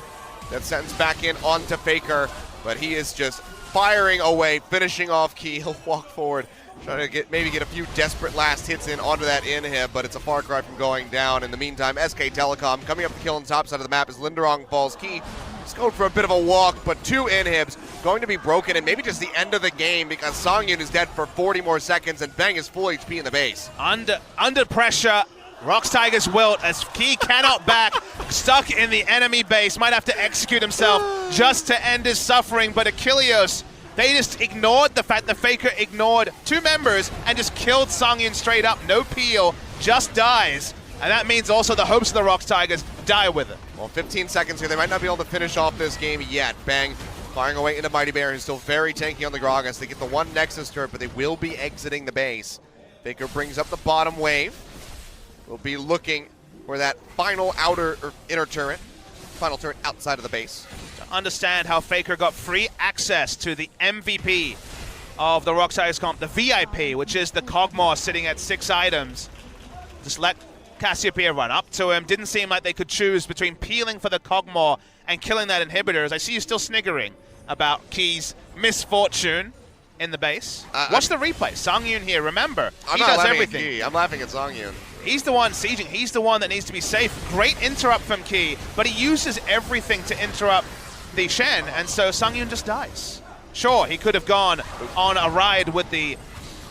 That sentence back in onto Faker, but he is just firing away, finishing off Key. He'll walk forward, trying to maybe get a few desperate last hits in onto that inhib, but it's a far cry from going down. In the meantime, SK Telecom coming up the kill on the top side of the map as Linderong falls. Key just going for a bit of a walk, but 2 inhibs going to be broken, and maybe just the end of the game because Songyun is dead for 40 more seconds, and Bang is full HP in the base.
Under pressure, ROX Tigers wilt as Key cannot back, stuck in the enemy base, might have to execute himself just to end his suffering, but Achilleos, they just ignored the fact that Faker ignored 2 members and just killed Songyun straight up. No peel, just dies. And that means also the hopes of the ROX Tigers die with it.
Well, 15 seconds here. They might not be able to finish off this game yet. Bang firing away into Mighty Bear, who's still very tanky on the Gragas. They get the 1 Nexus turret, but they will be exiting the base. Faker brings up the bottom wave. We'll be looking for that final outer or inner turret. Final turret outside of the base.
To understand how Faker got free access to the MVP of the ROX Tigers comp, the VIP, which is the Kog'Maw sitting at 6 items. Just let Cassiopeia run up to him. Didn't seem like they could choose between peeling for the Kog'Maw and killing that inhibitor, as I see you still sniggering about Key's misfortune in the base. Watch the replay. Songyun here, remember, he does everything.
Key. I'm laughing at Songyun.
He's the one sieging. He's the one that needs to be safe. Great interrupt from Key, but he uses everything to interrupt the Shen, and so Songyun just dies. Sure, he could have gone on a ride with the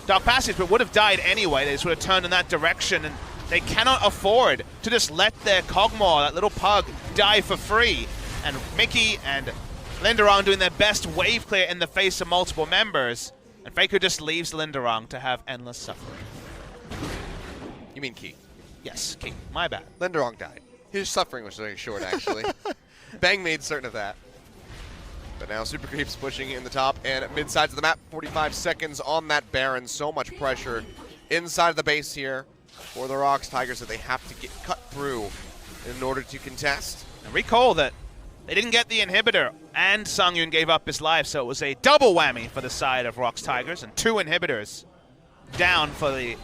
Dark Passage, but would have died anyway. They just would have turned in that direction, and they cannot afford to just let their Kog'Maw, that little pug, die for free. And Mickey and Linderong doing their best wave clear in the face of multiple members, and Faker just leaves Linderong to have endless suffering.
You mean Key?
Yes, Key. My bad.
Linderong died. His suffering was very short, actually. Bang made certain of that. But now Super Creep's pushing in the top and mid sides of the map. 45 seconds on that Baron. So much pressure inside of the base here for the ROX Tigers that they have to get cut through in order to contest.
And recall that they didn't get the inhibitor, and Songyun gave up his life, so it was a double whammy for the side of ROX Tigers, and 2 inhibitors down for the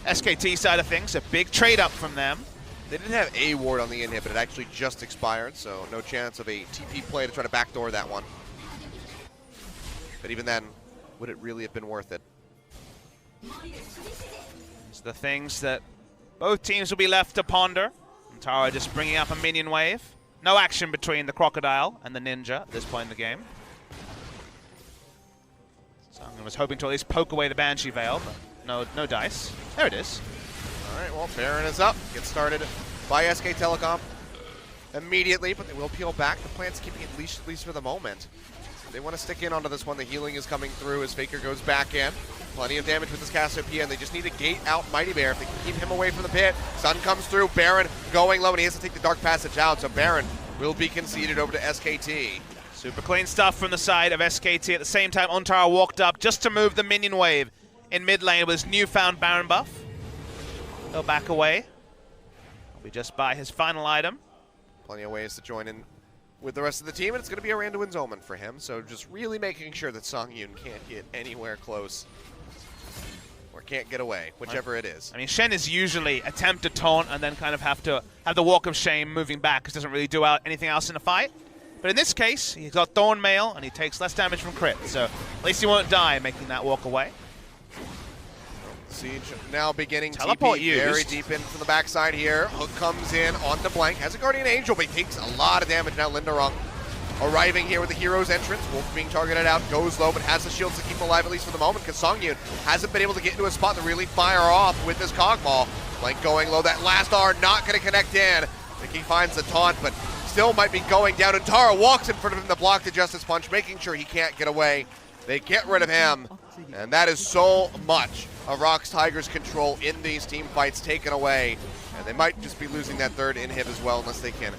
SKT side of things. A big trade up from them.
They didn't have a ward on the inhib, but it actually just expired, so no chance of a TP play to try to backdoor that one. But even then, would it really have been worth it?
It's the things that both teams will be left to ponder. And Tara just bringing up a minion wave. No action between the Crocodile and the Ninja at this point in the game. Songyun was hoping to at least poke away the Banshee Veil, but no dice. There it is.
All right, well, Baron is up. Gets started by SK Telecom immediately, but they will peel back. The plan's keeping it leash, at least for the moment. They want to stick in onto this one. The healing is coming through as Faker goes back in. Plenty of damage with this Cassiopeia, and they just need to gate out Mighty Bear if they can keep him away from the pit. Sun comes through. Baron going low, and he has to take the Dark Passage out, so Baron will be conceded over to SKT.
Super clean stuff from the side of SKT. At the same time, Ontara walked up just to move the minion wave in mid lane with his newfound Baron buff. He'll back away. He'll be just by his final item.
Plenty of ways to join in with the rest of the team, and it's going to be a Randuin's Omen for him, so just really making sure that Songyun can't get anywhere close or can't get away, whichever it is.
I mean, Shen is usually attempt to taunt and then kind of have to have the walk of shame moving back because doesn't really do anything else in a fight. But in this case, he's got Thorn Mail, and he takes less damage from crit. So at least he won't die, making that walk away.
Siege now beginning
Teleport
TP
used.
very deep in from the backside here. Hook comes in onto Blank. Has a Guardian Angel, but he takes a lot of damage now. Linderung arriving here with the hero's entrance. Wolf being targeted out, goes low, but has the shields to keep him alive at least for the moment, because Songyun hasn't been able to get into a spot to really fire off with this Cogmaw. Blank going low. That last R not going to connect in. I think he finds the taunt, but still might be going down. And Tara walks in front of him to block the Justice Punch, making sure he can't get away. They get rid of him, and that is so much of ROX Tigers' control in these team fights taken away. And they might just be losing that third inhib as well, unless they can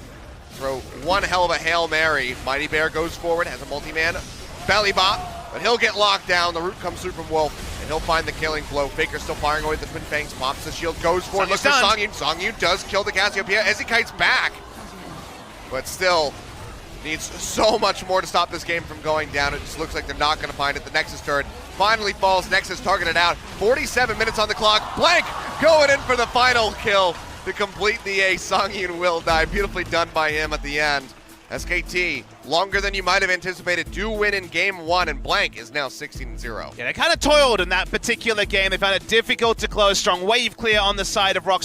throw one hell of a Hail Mary. Mighty Bear goes forward, has a multi-man belly bop, but he'll get locked down. The root comes through from Wolf, and he'll find the killing blow. Faker still firing away the Twin Fangs, pops the shield, goes forward, looks for Songyun. Songyun does kill the Cassiopeia as he kites back, but still needs so much more to stop this game from going down. It just looks like they're not going to find it. The Nexus turret finally falls. Nexus targeted out. 47 minutes on the clock. Blank going in for the final kill to complete the ace. Songyun will die. Beautifully done by him at the end. SKT, longer than you might have anticipated, do win in game one, and Blank is now 16-0.
Yeah, they kind of toiled in that particular game. They found it difficult to close. Strong wave clear on the side of ROX